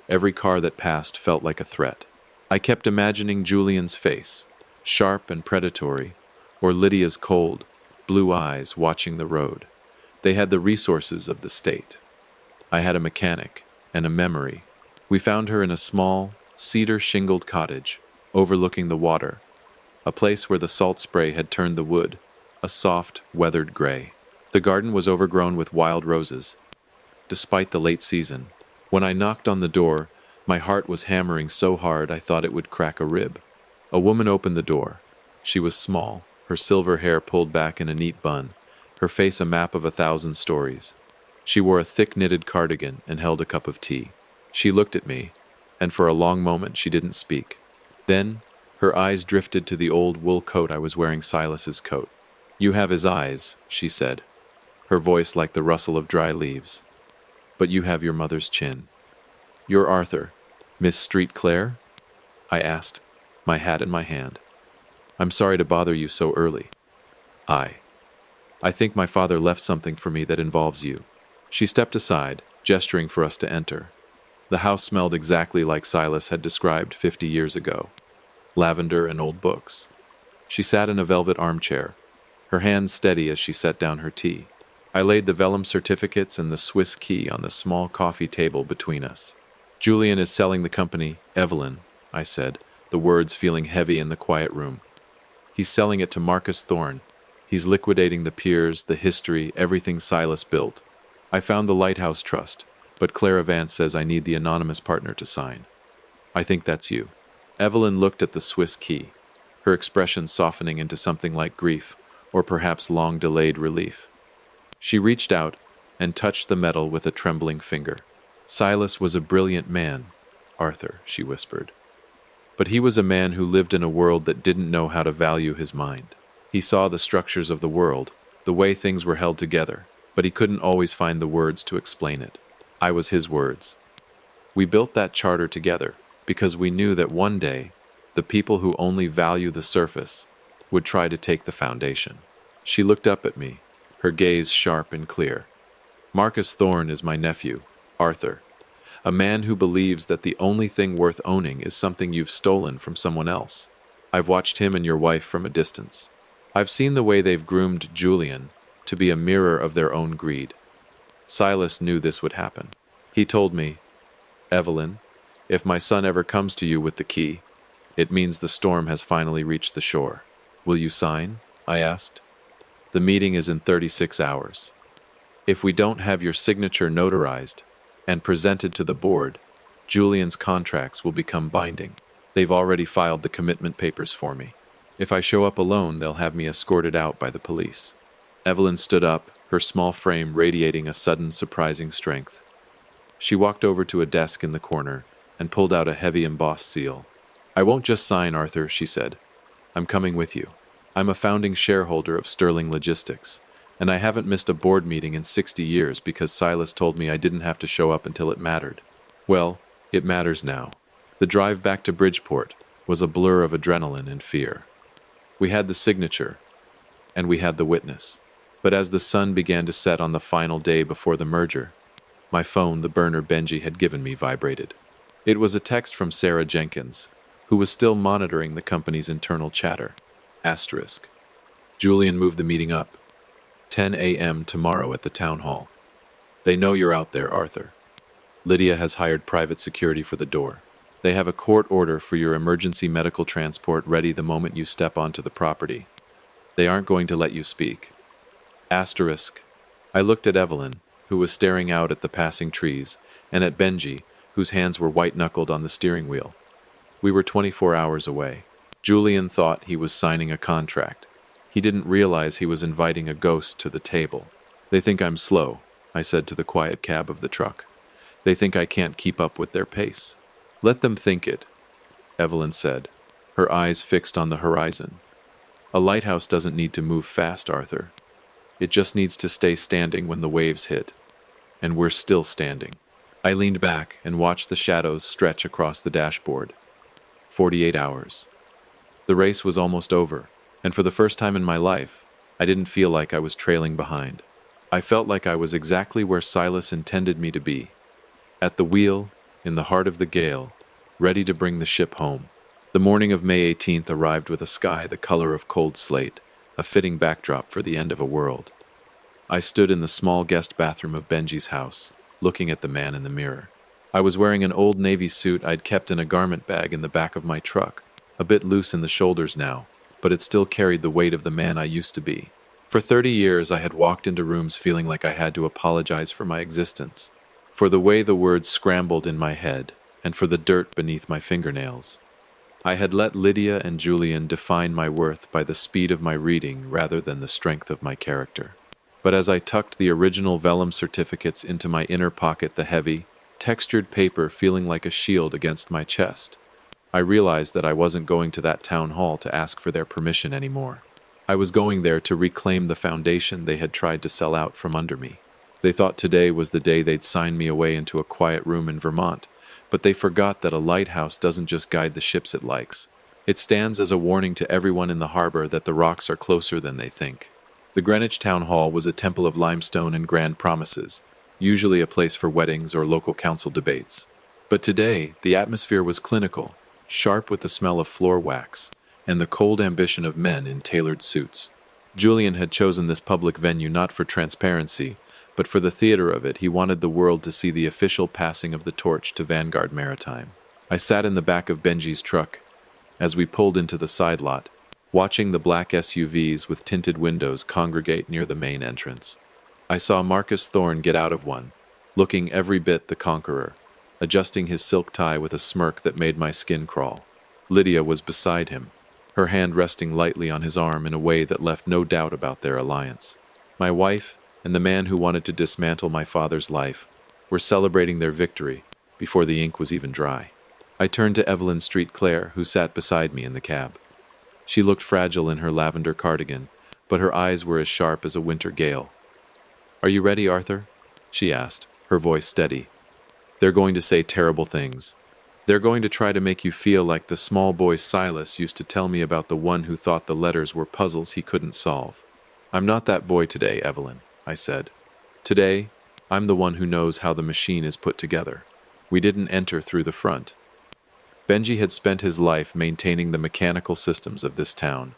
Every car that passed felt like a threat. I kept imagining Julian's face, sharp and predatory, or Lydia's cold, blue eyes watching the road. They had the resources of the state. I had a mechanic and a memory. We found her in a small, cedar-shingled cottage, overlooking the water, a place where the salt spray had turned the wood, a soft, weathered gray. The garden was overgrown with wild roses, despite the late season. When I knocked on the door, my heart was hammering so hard I thought it would crack a rib. A woman opened the door. She was small, her silver hair pulled back in a neat bun, her face a map of 1,000 stories. She wore a thick knitted cardigan and held a cup of tea. She looked at me, and for a long moment she didn't speak. Then, her eyes drifted to the old wool coat I was wearing, Silas's coat. "You have his eyes," she said, her voice like the rustle of dry leaves. "But you have your mother's chin." "You're Arthur, Miss Street Clare?" I asked, my hat in my hand. "I'm sorry to bother you so early." I think my father left something for me that involves you." She stepped aside, gesturing for us to enter. The house smelled exactly like Silas had described 50 years ago. Lavender and old books. She sat in a velvet armchair, her hands steady as she set down her tea. I laid the vellum certificates and the Swiss key on the small coffee table between us. "Julian is selling the company, Evelyn," I said, the words feeling heavy in the quiet room. "He's selling it to Marcus Thorne. He's liquidating the piers, the history, everything Silas built. I found the Lighthouse Trust, but Clara Vance says I need the anonymous partner to sign. I think that's you." Evelyn looked at the Swiss key, her expression softening into something like grief, or perhaps long-delayed relief. She reached out and touched the metal with a trembling finger. "Silas was a brilliant man, Arthur," she whispered. "But he was a man who lived in a world that didn't know how to value his mind. He saw the structures of the world, the way things were held together, but he couldn't always find the words to explain it. I was his words. We built that charter together because we knew that one day, the people who only value the surface would try to take the foundation." She looked up at me, her gaze sharp and clear. "Marcus Thorne is my nephew, Arthur, a man who believes that the only thing worth owning is something you've stolen from someone else. I've watched him and your wife from a distance. I've seen the way they've groomed Julian to be a mirror of their own greed. Silas knew this would happen. He told me, 'Evelyn, if my son ever comes to you with the key, it means the storm has finally reached the shore. Will you sign?' I asked. 'The meeting is in 36 hours. If we don't have your signature notarized and presented to the board, Julian's contracts will become binding. They've already filed the commitment papers for me. If I show up alone, they'll have me escorted out by the police.'" Evelyn stood up, her small frame radiating a sudden, surprising strength. She walked over to a desk in the corner and pulled out a heavy embossed seal. "I won't just sign, Arthur," she said. "I'm coming with you. I'm a founding shareholder of Sterling Logistics, and I haven't missed a board meeting in 60 years because Silas told me I didn't have to show up until it mattered. Well, it matters now." The drive back to Bridgeport was a blur of adrenaline and fear. We had the signature, and we had the witness. But as the sun began to set on the final day before the merger, my phone, the burner Benji had given me, vibrated. It was a text from Sarah Jenkins, who was still monitoring the company's internal chatter. Asterisk. "Julian moved the meeting up. 10 a.m. tomorrow at the town hall. They know you're out there, Arthur. Lydia has hired private security for the door. They have a court order for your emergency medical transport ready the moment you step onto the property. They aren't going to let you speak." Asterisk. I looked at Evelyn, who was staring out at the passing trees, and at Benji, whose hands were white-knuckled on the steering wheel. We were 24 hours away. Julian thought he was signing a contract. He didn't realize he was inviting a ghost to the table. "They think I'm slow," I said to the quiet cab of the truck. "They think I can't keep up with their pace." "Let them think it," Evelyn said, her eyes fixed on the horizon. "A lighthouse doesn't need to move fast, Arthur. It just needs to stay standing when the waves hit. And we're still standing." I leaned back and watched the shadows stretch across the dashboard. 48 hours. The race was almost over, and for the first time in my life, I didn't feel like I was trailing behind. I felt like I was exactly where Silas intended me to be, at the wheel, in the heart of the gale, ready to bring the ship home. The morning of May 18th arrived with a sky the color of cold slate, a fitting backdrop for the end of a world. I stood in the small guest bathroom of Benji's house, looking at the man in the mirror. I was wearing an old navy suit I'd kept in a garment bag in the back of my truck, a bit loose in the shoulders now, but it still carried the weight of the man I used to be. For 30 years I had walked into rooms feeling like I had to apologize for my existence, for the way the words scrambled in my head, and for the dirt beneath my fingernails. I had let Lydia and Julian define my worth by the speed of my reading rather than the strength of my character. But as I tucked the original vellum certificates into my inner pocket, the heavy, textured paper feeling like a shield against my chest, I realized that I wasn't going to that town hall to ask for their permission anymore. I was going there to reclaim the foundation they had tried to sell out from under me. They thought today was the day they'd sign me away into a quiet room in Vermont, but they forgot that a lighthouse doesn't just guide the ships it likes. It stands as a warning to everyone in the harbor that the rocks are closer than they think. The Greenwich Town Hall was a temple of limestone and grand promises, usually a place for weddings or local council debates. But today, the atmosphere was clinical, sharp with the smell of floor wax, and the cold ambition of men in tailored suits. Julian had chosen this public venue not for transparency, but for the theater of it. He wanted the world to see the official passing of the torch to Vanguard Maritime. I sat in the back of Benji's truck as we pulled into the side lot, watching the black SUVs with tinted windows congregate near the main entrance. I saw Marcus Thorne get out of one, looking every bit the conqueror, adjusting his silk tie with a smirk that made my skin crawl. Lydia was beside him, her hand resting lightly on his arm in a way that left no doubt about their alliance. My wife and the man who wanted to dismantle my father's life were celebrating their victory before the ink was even dry. I turned to Evelyn Street Clare, who sat beside me in the cab. She looked fragile in her lavender cardigan, but her eyes were as sharp as a winter gale. "Are you ready, Arthur?" she asked, her voice steady. "They're going to say terrible things. They're going to try to make you feel like the small boy Silas used to tell me about the one who thought the letters were puzzles he couldn't solve. I'm not that boy today, Evelyn," I said. "Today, I'm the one who knows how the machine is put together. We didn't enter through the front." Benji had spent his life maintaining the mechanical systems of this town,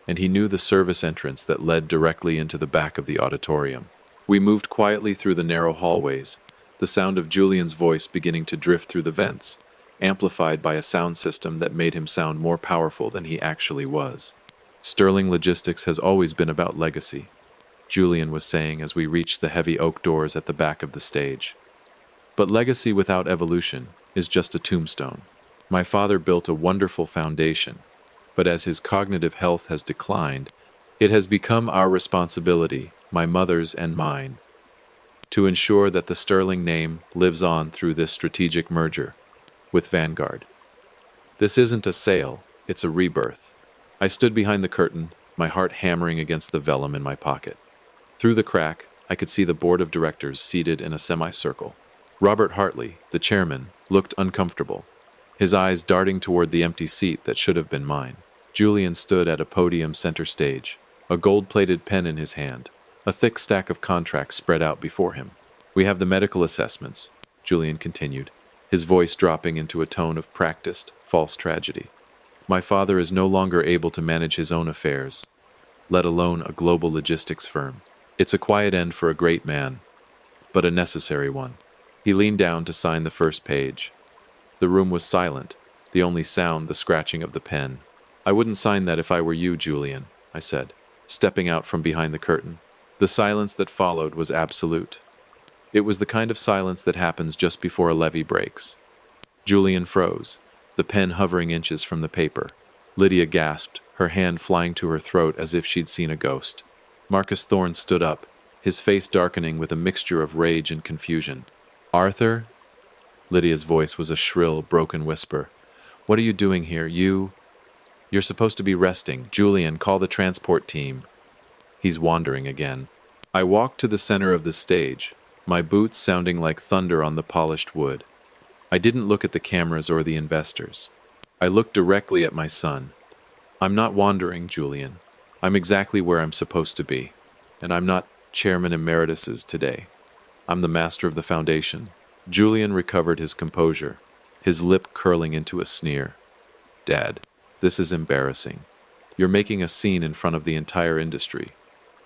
and he knew the service entrance that led directly into the back of the auditorium. We moved quietly through the narrow hallways, the sound of Julian's voice beginning to drift through the vents, amplified by a sound system that made him sound more powerful than he actually was. "Sterling Logistics has always been about legacy," Julian was saying as we reached the heavy oak doors at the back of the stage. "But legacy without evolution is just a tombstone. My father built a wonderful foundation, but as his cognitive health has declined, it has become our responsibility, my mother's and mine, to ensure that the Sterling name lives on through this strategic merger with Vanguard. This isn't a sale, it's a rebirth." I stood behind the curtain, my heart hammering against the vellum in my pocket. Through the crack, I could see the board of directors seated in a semicircle. Robert Hartley, the chairman, looked uncomfortable, his eyes darting toward the empty seat that should have been mine. Julian stood at a podium center stage, a gold-plated pen in his hand, a thick stack of contracts spread out before him. "We have the medical assessments," Julian continued, his voice dropping into a tone of practiced, false tragedy. "My father is no longer able to manage his own affairs, let alone a global logistics firm. It's a quiet end for a great man, but a necessary one." He leaned down to sign the first page. The room was silent, the only sound the scratching of the pen. "I wouldn't sign that if I were you, Julian," I said, stepping out from behind the curtain. The silence that followed was absolute. It was the kind of silence that happens just before a levee breaks. Julian froze, the pen hovering inches from the paper. Lydia gasped, her hand flying to her throat as if she'd seen a ghost. Marcus Thorne stood up, his face darkening with a mixture of rage and confusion. "Arthur?" Lydia's voice was a shrill, broken whisper. "What are you doing here? You're supposed to be resting. Julian, call the transport team. He's wandering again." I walked to the center of the stage, my boots sounding like thunder on the polished wood. I didn't look at the cameras or the investors. I looked directly at my son. "I'm not wandering, Julian. I'm exactly where I'm supposed to be. And I'm not chairman emeritus today. I'm the master of the foundation. Julian recovered his composure, his lip curling into a sneer. Dad, this is embarrassing. You're making a scene in front of the entire industry.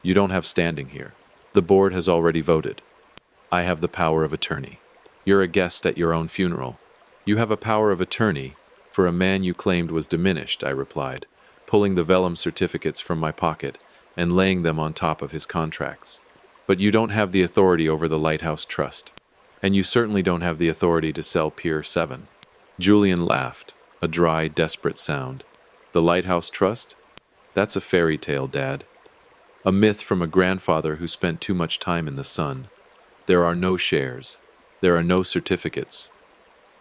You don't have standing here. The board has already voted. I have the power of attorney. You're a guest at your own funeral. You have a power of attorney for a man you claimed was diminished, I replied, pulling the vellum certificates from my pocket and laying them on top of his contracts. But you don't have the authority over the Lighthouse Trust. And you certainly don't have the authority to sell Pier 7. Julian laughed, a dry, desperate sound. The Lighthouse Trust? That's a fairy tale, Dad. A myth from a grandfather who spent too much time in the sun. There are no shares. There are no certificates.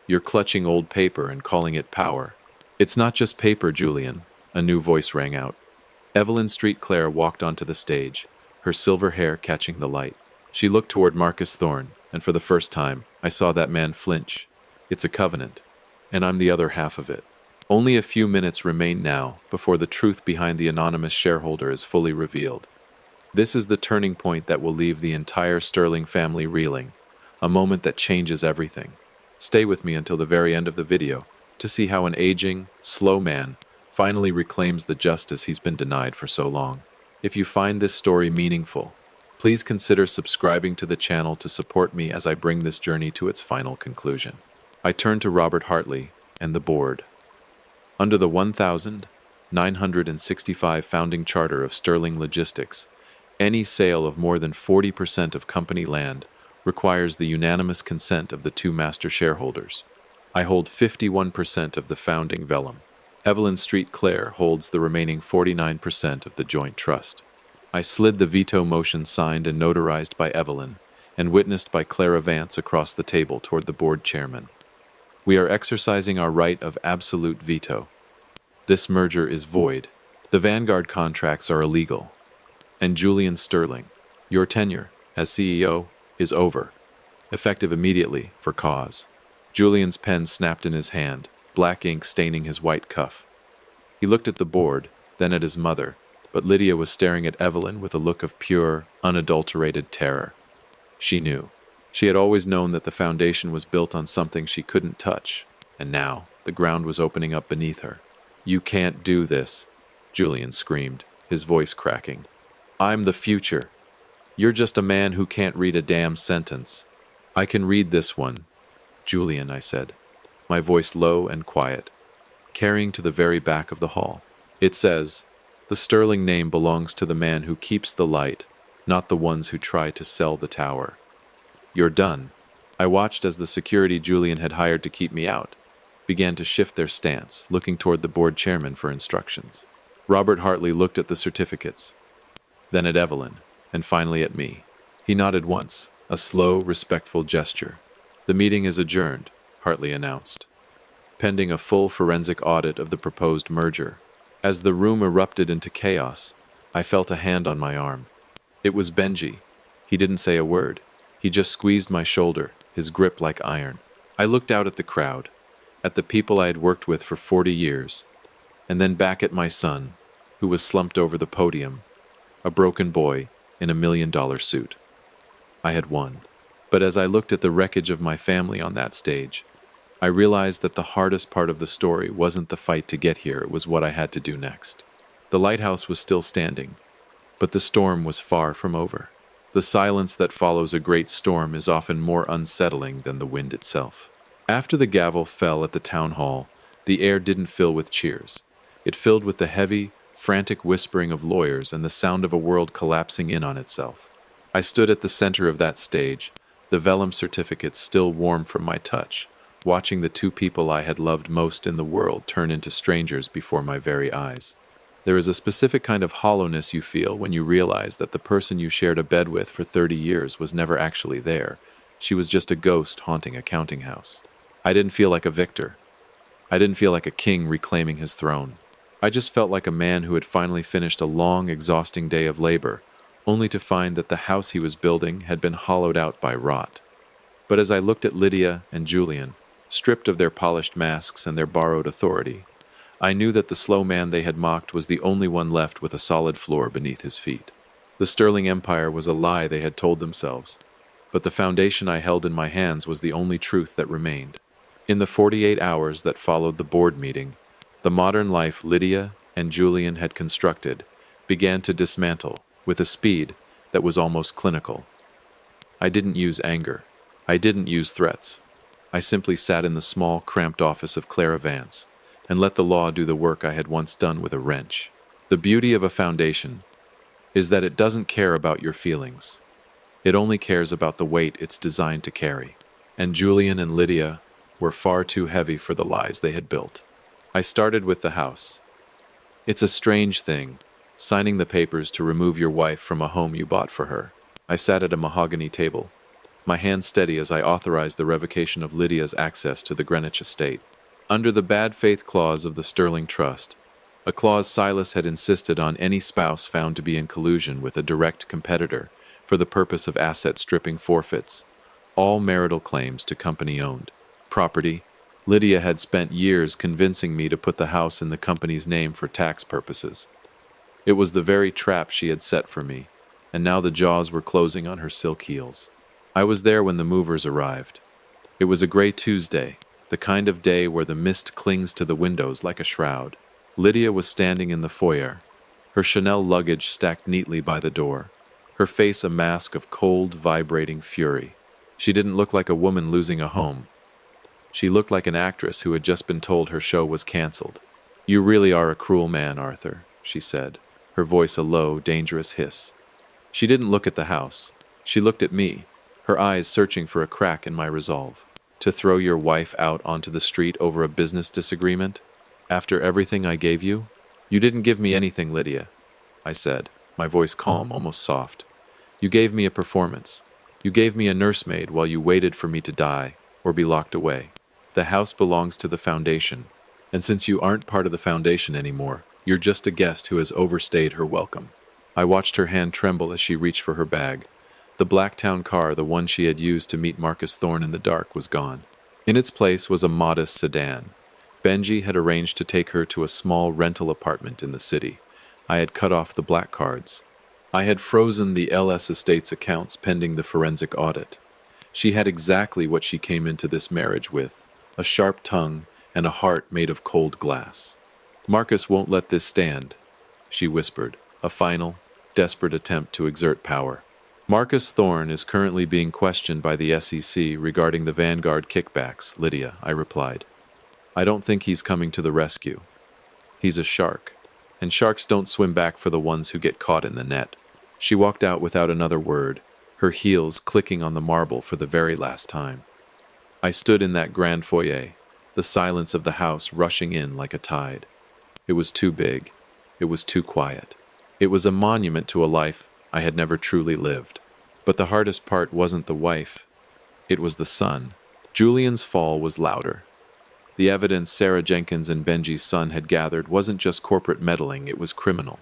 You're clutching old paper and calling it power. It's not just paper, Julian, a new voice rang out. Evelyn Street Clare walked onto the stage, her silver hair catching the light. She looked toward Marcus Thorne, and for the first time, I saw that man flinch. It's a covenant, and I'm the other half of it. Only a few minutes remain now before the truth behind the anonymous shareholder is fully revealed. This is the turning point that will leave the entire Sterling family reeling, a moment that changes everything. Stay with me until the very end of the video to see how an aging, slow man finally reclaims the justice he's been denied for so long. If you find this story meaningful, please consider subscribing to the channel to support me as I bring this journey to its final conclusion. I turn to Robert Hartley and the board. Under the 1965 founding charter of Sterling Logistics, any sale of more than 40% of company land requires the unanimous consent of the two master shareholders. I hold 51% of the founding vellum. Evelyn Street Clare holds the remaining 49% of the joint trust. I slid the veto motion signed and notarized by Evelyn and witnessed by Clara Vance across the table toward the board chairman. We are exercising our right of absolute veto. This merger is void. The Vanguard contracts are illegal. And Julian Sterling, your tenure as CEO is over, effective immediately for cause. Julian's pen snapped in his hand, black ink staining his white cuff. He looked at the board, then at his mother, but Lydia was staring at Evelyn with a look of pure, unadulterated terror. She knew. She had always known that the foundation was built on something she couldn't touch, and now the ground was opening up beneath her. You can't do this, Julian screamed, his voice cracking. I'm the future. You're just a man who can't read a damn sentence. I can read this one, Julian, I said, my voice low and quiet, carrying to the very back of the hall. It says, the Sterling name belongs to the man who keeps the light, not the ones who try to sell the tower. You're done. I watched as the security Julian had hired to keep me out began to shift their stance, looking toward the board chairman for instructions. Robert Hartley looked at the certificates, then at Evelyn, and finally at me. He nodded once, a slow, respectful gesture. The meeting is adjourned, Hartley announced, pending a full forensic audit of the proposed merger. As the room erupted into chaos, I felt a hand on my arm. It was Benji. He didn't say a word. He just squeezed my shoulder, his grip like iron. I looked out at the crowd, at the people I had worked with for 40 years, and then back at my son, who was slumped over the podium, a broken boy in a $1 million suit. I had won. But as I looked at the wreckage of my family on that stage, I realized that the hardest part of the story wasn't the fight to get here, it was what I had to do next. The lighthouse was still standing, but the storm was far from over. The silence that follows a great storm is often more unsettling than the wind itself. After the gavel fell at the town hall, the air didn't fill with cheers. It filled with the heavy, frantic whispering of lawyers and the sound of a world collapsing in on itself. I stood at the center of that stage, the vellum certificates still warm from my touch, watching the two people I had loved most in the world turn into strangers before my very eyes. There is a specific kind of hollowness you feel when you realize that the person you shared a bed with for 30 years was never actually there. She was just a ghost haunting a counting house. I didn't feel like a victor. I didn't feel like a king reclaiming his throne. I just felt like a man who had finally finished a long, exhausting day of labor, only to find that the house he was building had been hollowed out by rot. But as I looked at Lydia and Julian, stripped of their polished masks and their borrowed authority, I knew that the slow man they had mocked was the only one left with a solid floor beneath his feet. The sterling empire was a lie they had told themselves, but the foundation I held in my hands was the only truth that remained. In the 48 hours that followed the board meeting, the modern life Lydia and Julian had constructed began to dismantle with a speed that was almost clinical. I didn't use anger. I didn't use threats. I simply sat in the small, cramped office of Clara Vance and let the law do the work I had once done with a wrench. The beauty of a foundation is that it doesn't care about your feelings. It only cares about the weight it's designed to carry. And Julian and Lydia were far too heavy for the lies they had built. I started with the house. It's a strange thing, signing the papers to remove your wife from a home you bought for her. I sat at a mahogany table, my hand steady as I authorized the revocation of Lydia's access to the Greenwich estate. Under the bad faith clause of the Sterling Trust, a clause Silas had insisted on any spouse found to be in collusion with a direct competitor for the purpose of asset stripping forfeits all marital claims to company-owned property. Lydia had spent years convincing me to put the house in the company's name for tax purposes. It was the very trap she had set for me, and now the jaws were closing on her silk heels. I was there when the movers arrived. It was a gray Tuesday, the kind of day where the mist clings to the windows like a shroud. Lydia was standing in the foyer, her Chanel luggage stacked neatly by the door, her face a mask of cold, vibrating fury. She didn't look like a woman losing a home. She looked like an actress who had just been told her show was canceled. "You really are a cruel man, Arthur," she said, her voice a low, dangerous hiss. She didn't look at the house. She looked at me, her eyes searching for a crack in my resolve. To throw your wife out onto the street over a business disagreement? After everything I gave you? You didn't give me anything, Lydia, I said, my voice calm, almost soft. You gave me a performance. You gave me a nursemaid while you waited for me to die or be locked away. The house belongs to the foundation, and since you aren't part of the foundation anymore, you're just a guest who has overstayed her welcome. I watched her hand tremble as she reached for her bag. The Blacktown car, the one she had used to meet Marcus Thorne in the dark, was gone. In its place was a modest sedan. Benji had arranged to take her to a small rental apartment in the city. I had cut off the black cards. I had frozen the LS Estates accounts pending the forensic audit. She had exactly what she came into this marriage with, a sharp tongue and a heart made of cold glass. Marcus won't let this stand, she whispered, a final, desperate attempt to exert power. Marcus Thorne is currently being questioned by the SEC regarding the Vanguard kickbacks, Lydia, I replied. I don't think he's coming to the rescue. He's a shark, and sharks don't swim back for the ones who get caught in the net. She walked out without another word, her heels clicking on the marble for the very last time. I stood in that grand foyer, the silence of the house rushing in like a tide. It was too big. It was too quiet. It was a monument to a life I had never truly lived. But the hardest part wasn't the wife. It was the son. Julian's fall was louder. The evidence Sarah Jenkins and Benji's son had gathered wasn't just corporate meddling, it was criminal.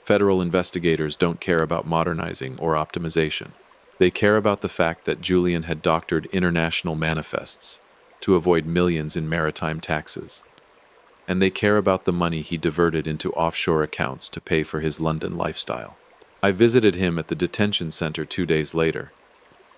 Federal investigators don't care about modernizing or optimization. They care about the fact that Julian had doctored international manifests to avoid millions in maritime taxes. And they care about the money he diverted into offshore accounts to pay for his London lifestyle. I visited him at the detention center 2 days later.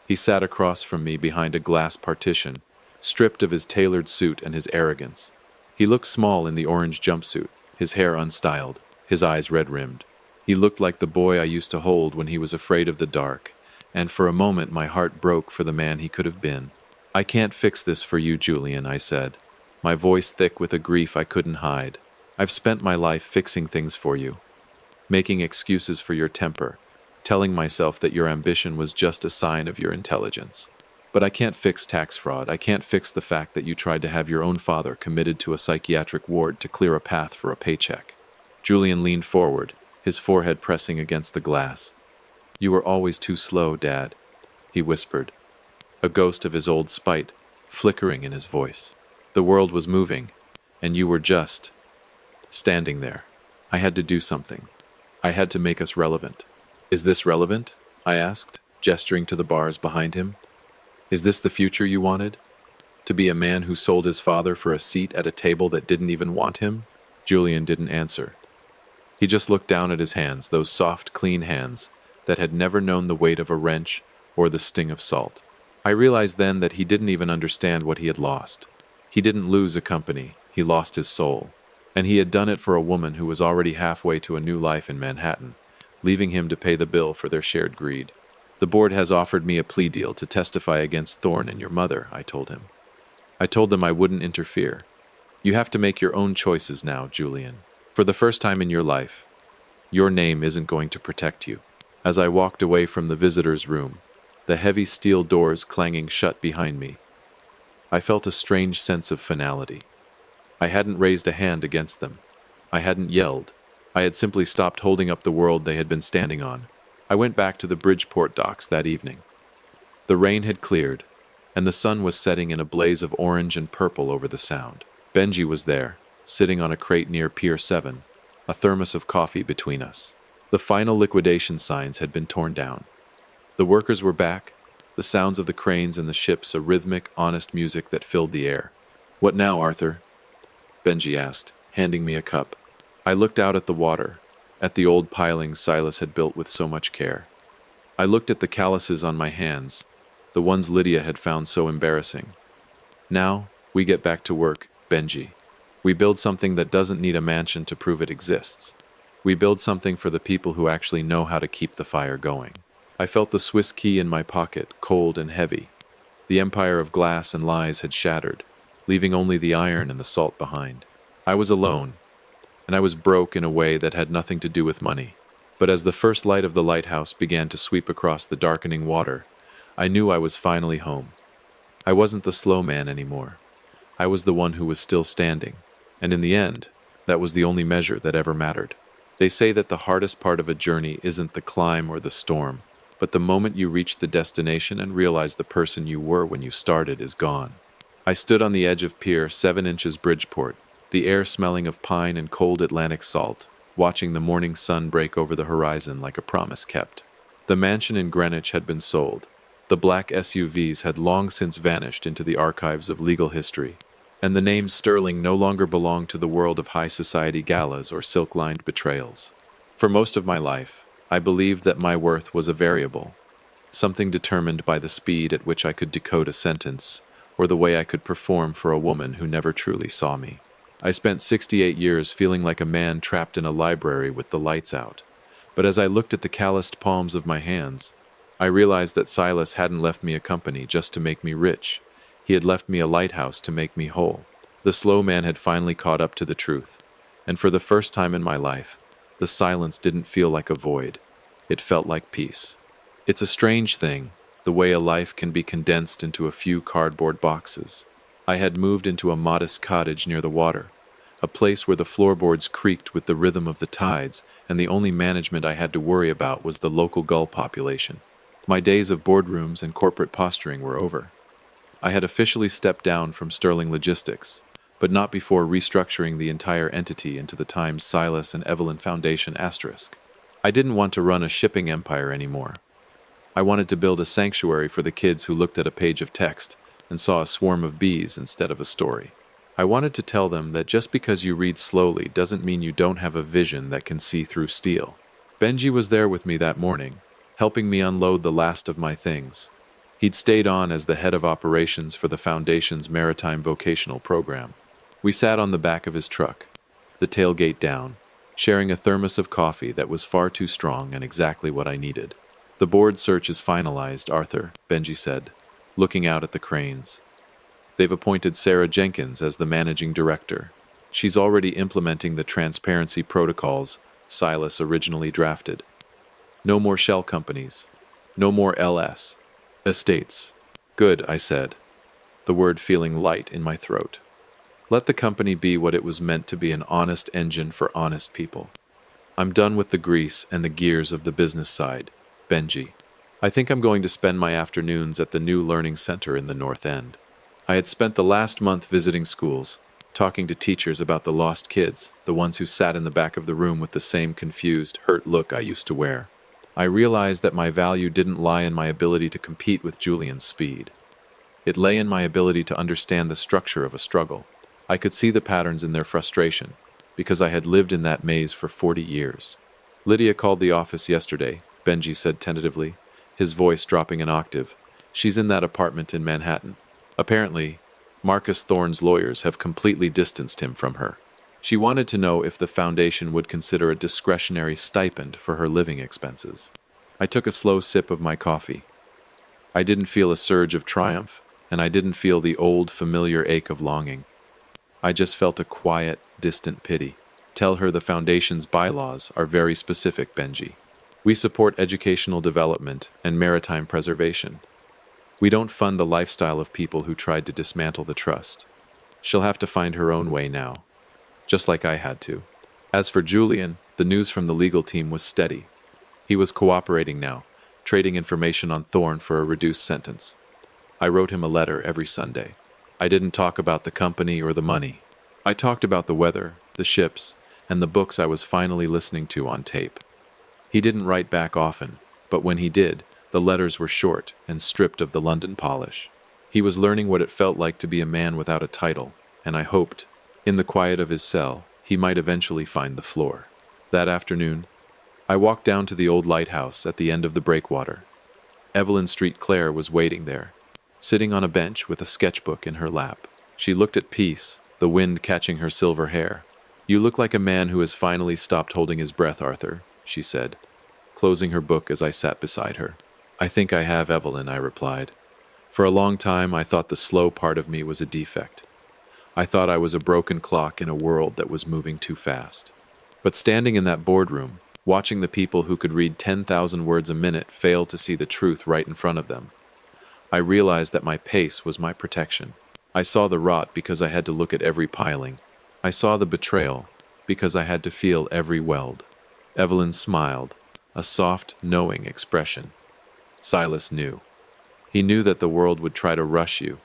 He sat across from me behind a glass partition, stripped of his tailored suit and his arrogance. He looked small in the orange jumpsuit, his hair unstyled, his eyes red-rimmed. He looked like the boy I used to hold when he was afraid of the dark, and for a moment my heart broke for the man he could have been. I can't fix this for you, Julian, I said, my voice thick with a grief I couldn't hide. I've spent my life fixing things for you, making excuses for your temper, telling myself that your ambition was just a sign of your intelligence. But I can't fix tax fraud. I can't fix the fact that you tried to have your own father committed to a psychiatric ward to clear a path for a paycheck. Julian leaned forward, his forehead pressing against the glass. You were always too slow, Dad, he whispered, a ghost of his old spite flickering in his voice. The world was moving, and you were just standing there. I had to do something. I had to make us relevant. Is this relevant? I asked, gesturing to the bars behind him. Is this the future you wanted? To be a man who sold his father for a seat at a table that didn't even want him? Julian didn't answer. He just looked down at his hands, those soft, clean hands that had never known the weight of a wrench or the sting of salt. I realized then that he didn't even understand what he had lost. He didn't lose a company, he lost his soul. And he had done it for a woman who was already halfway to a new life in Manhattan, leaving him to pay the bill for their shared greed. The board has offered me a plea deal to testify against Thorne and your mother, I told him. I told them I wouldn't interfere. You have to make your own choices now, Julian. For the first time in your life, your name isn't going to protect you. As I walked away from the visitor's room, the heavy steel doors clanging shut behind me, I felt a strange sense of finality. I hadn't raised a hand against them. I hadn't yelled. I had simply stopped holding up the world they had been standing on. I went back to the Bridgeport docks that evening. The rain had cleared, and the sun was setting in a blaze of orange and purple over the Sound. Benji was there, sitting on a crate near Pier 7, a thermos of coffee between us. The final liquidation signs had been torn down. The workers were back, the sounds of the cranes and the ships a rhythmic, honest music that filled the air. "What now, Arthur?" Benji asked, handing me a cup. I looked out at the water, at the old pilings Silas had built with so much care. I looked at the calluses on my hands, the ones Lydia had found so embarrassing. Now, we get back to work, Benji. We build something that doesn't need a mansion to prove it exists. We build something for the people who actually know how to keep the fire going. I felt the Swiss key in my pocket, cold and heavy. The empire of glass and lies had shattered, leaving only the iron and the salt behind. I was alone, and I was broke in a way that had nothing to do with money. But as the first light of the lighthouse began to sweep across the darkening water, I knew I was finally home. I wasn't the slow man anymore. I was the one who was still standing, and in the end, that was the only measure that ever mattered. They say that the hardest part of a journey isn't the climb or the storm, but the moment you reach the destination and realize the person you were when you started is gone. I stood on the edge of Pier 7 inches Bridgeport, the air smelling of pine and cold Atlantic salt, watching the morning sun break over the horizon like a promise kept. The mansion in Greenwich had been sold. The black SUVs had long since vanished into the archives of legal history, and the name Sterling no longer belonged to the world of high society galas or silk-lined betrayals. For most of my life, I believed that my worth was a variable, something determined by the speed at which I could decode a sentence, or the way I could perform for a woman who never truly saw me. I spent 68 years feeling like a man trapped in a library with the lights out. But as I looked at the calloused palms of my hands, I realized that Silas hadn't left me a company just to make me rich. He had left me a lighthouse to make me whole. The slow man had finally caught up to the truth, and for the first time in my life, the silence didn't feel like a void. It felt like peace. It's a strange thing, the way a life can be condensed into a few cardboard boxes. I had moved into a modest cottage near the water, a place where the floorboards creaked with the rhythm of the tides, and the only management I had to worry about was the local gull population. My days of boardrooms and corporate posturing were over. I had officially stepped down from Sterling Logistics, but not before restructuring the entire entity into the Times Silas and Evelyn Foundation *. I didn't want to run a shipping empire anymore. I wanted to build a sanctuary for the kids who looked at a page of text and saw a swarm of bees instead of a story. I wanted to tell them that just because you read slowly doesn't mean you don't have a vision that can see through steel. Benji was there with me that morning, helping me unload the last of my things. He'd stayed on as the head of operations for the Foundation's Maritime Vocational Program. We sat on the back of his truck, the tailgate down, sharing a thermos of coffee that was far too strong and exactly what I needed. "The board search is finalized, Arthur," Benji said, looking out at the cranes. "They've appointed Sarah Jenkins as the managing director. She's already implementing the transparency protocols Silas originally drafted. No more shell companies. No more LS. Estates." "Good," I said, the word feeling light in my throat. Let the company be what it was meant to be, an honest engine for honest people. I'm done with the grease and the gears of the business side, Benji. I think I'm going to spend my afternoons at the new learning center in the North End. I had spent the last month visiting schools, talking to teachers about the lost kids, the ones who sat in the back of the room with the same confused, hurt look I used to wear. I realized that my value didn't lie in my ability to compete with Julian's speed. It lay in my ability to understand the structure of a struggle. I could see the patterns in their frustration, because I had lived in that maze for 40 years. Lydia called the office yesterday, Benji said tentatively, his voice dropping an octave. She's in that apartment in Manhattan. Apparently, Marcus Thorne's lawyers have completely distanced him from her. She wanted to know if the foundation would consider a discretionary stipend for her living expenses. I took a slow sip of my coffee. I didn't feel a surge of triumph, and I didn't feel the old, familiar ache of longing. I just felt a quiet, distant pity. Tell her the Foundation's bylaws are very specific, Benji. We support educational development and maritime preservation. We don't fund the lifestyle of people who tried to dismantle the trust. She'll have to find her own way now, just like I had to. As for Julian, the news from the legal team was steady. He was cooperating now, trading information on Thorne for a reduced sentence. I wrote him a letter every Sunday. I didn't talk about the company or the money. I talked about the weather, the ships, and the books I was finally listening to on tape. He didn't write back often, but when he did, the letters were short and stripped of the London polish. He was learning what it felt like to be a man without a title, and I hoped, in the quiet of his cell, he might eventually find the floor. That afternoon, I walked down to the old lighthouse at the end of the breakwater. Evelyn Street Clare was waiting there, sitting on a bench with a sketchbook in her lap. She looked at peace, the wind catching her silver hair. "You look like a man who has finally stopped holding his breath, Arthur," she said, closing her book as I sat beside her. "I think I have, Evelyn," I replied. For a long time, I thought the slow part of me was a defect. I thought I was a broken clock in a world that was moving too fast. But standing in that boardroom, watching the people who could read 10,000 words a minute fail to see the truth right in front of them, I realized that my pace was my protection. I saw the rot because I had to look at every piling. I saw the betrayal because I had to feel every weld. Evelyn smiled, a soft, knowing expression. Silas knew. He knew that the world would try to rush you,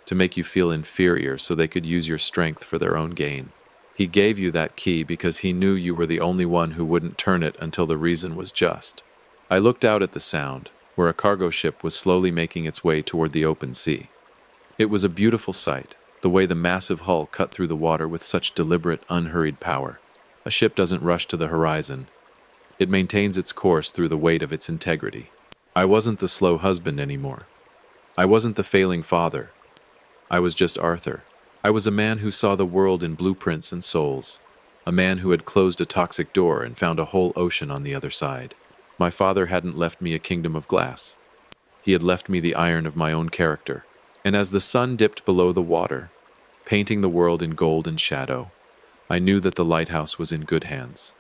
to make you feel inferior so they could use your strength for their own gain. He gave you that key because he knew you were the only one who wouldn't turn it until the reason was just. I looked out at the Sound, where a cargo ship was slowly making its way toward the open sea. It was a beautiful sight, the way the massive hull cut through the water with such deliberate, unhurried power. A ship doesn't rush to the horizon. It maintains its course through the weight of its integrity. I wasn't the slow husband anymore. I wasn't the failing father. I was just Arthur. I was a man who saw the world in blueprints and souls. A man who had closed a toxic door and found a whole ocean on the other side. My father hadn't left me a kingdom of glass. He had left me the iron of my own character. And as the sun dipped below the water, painting the world in gold and shadow, I knew that the lighthouse was in good hands.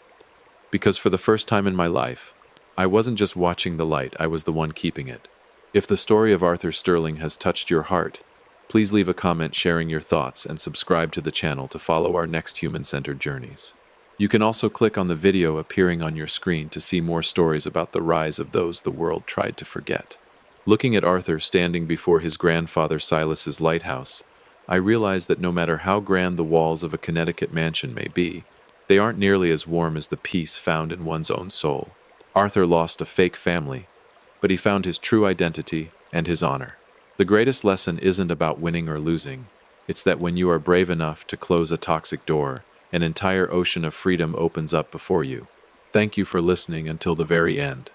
Because for the first time in my life, I wasn't just watching the light, I was the one keeping it. If the story of Arthur Sterling has touched your heart, please leave a comment sharing your thoughts and subscribe to the channel to follow our next human-centered journeys. You can also click on the video appearing on your screen to see more stories about the rise of those the world tried to forget. Looking at Arthur standing before his grandfather Silas's lighthouse, I realized that no matter how grand the walls of a Connecticut mansion may be, they aren't nearly as warm as the peace found in one's own soul. Arthur lost a fake family, but he found his true identity and his honor. The greatest lesson isn't about winning or losing. It's that when you are brave enough to close a toxic door, an entire ocean of freedom opens up before you. Thank you for listening until the very end.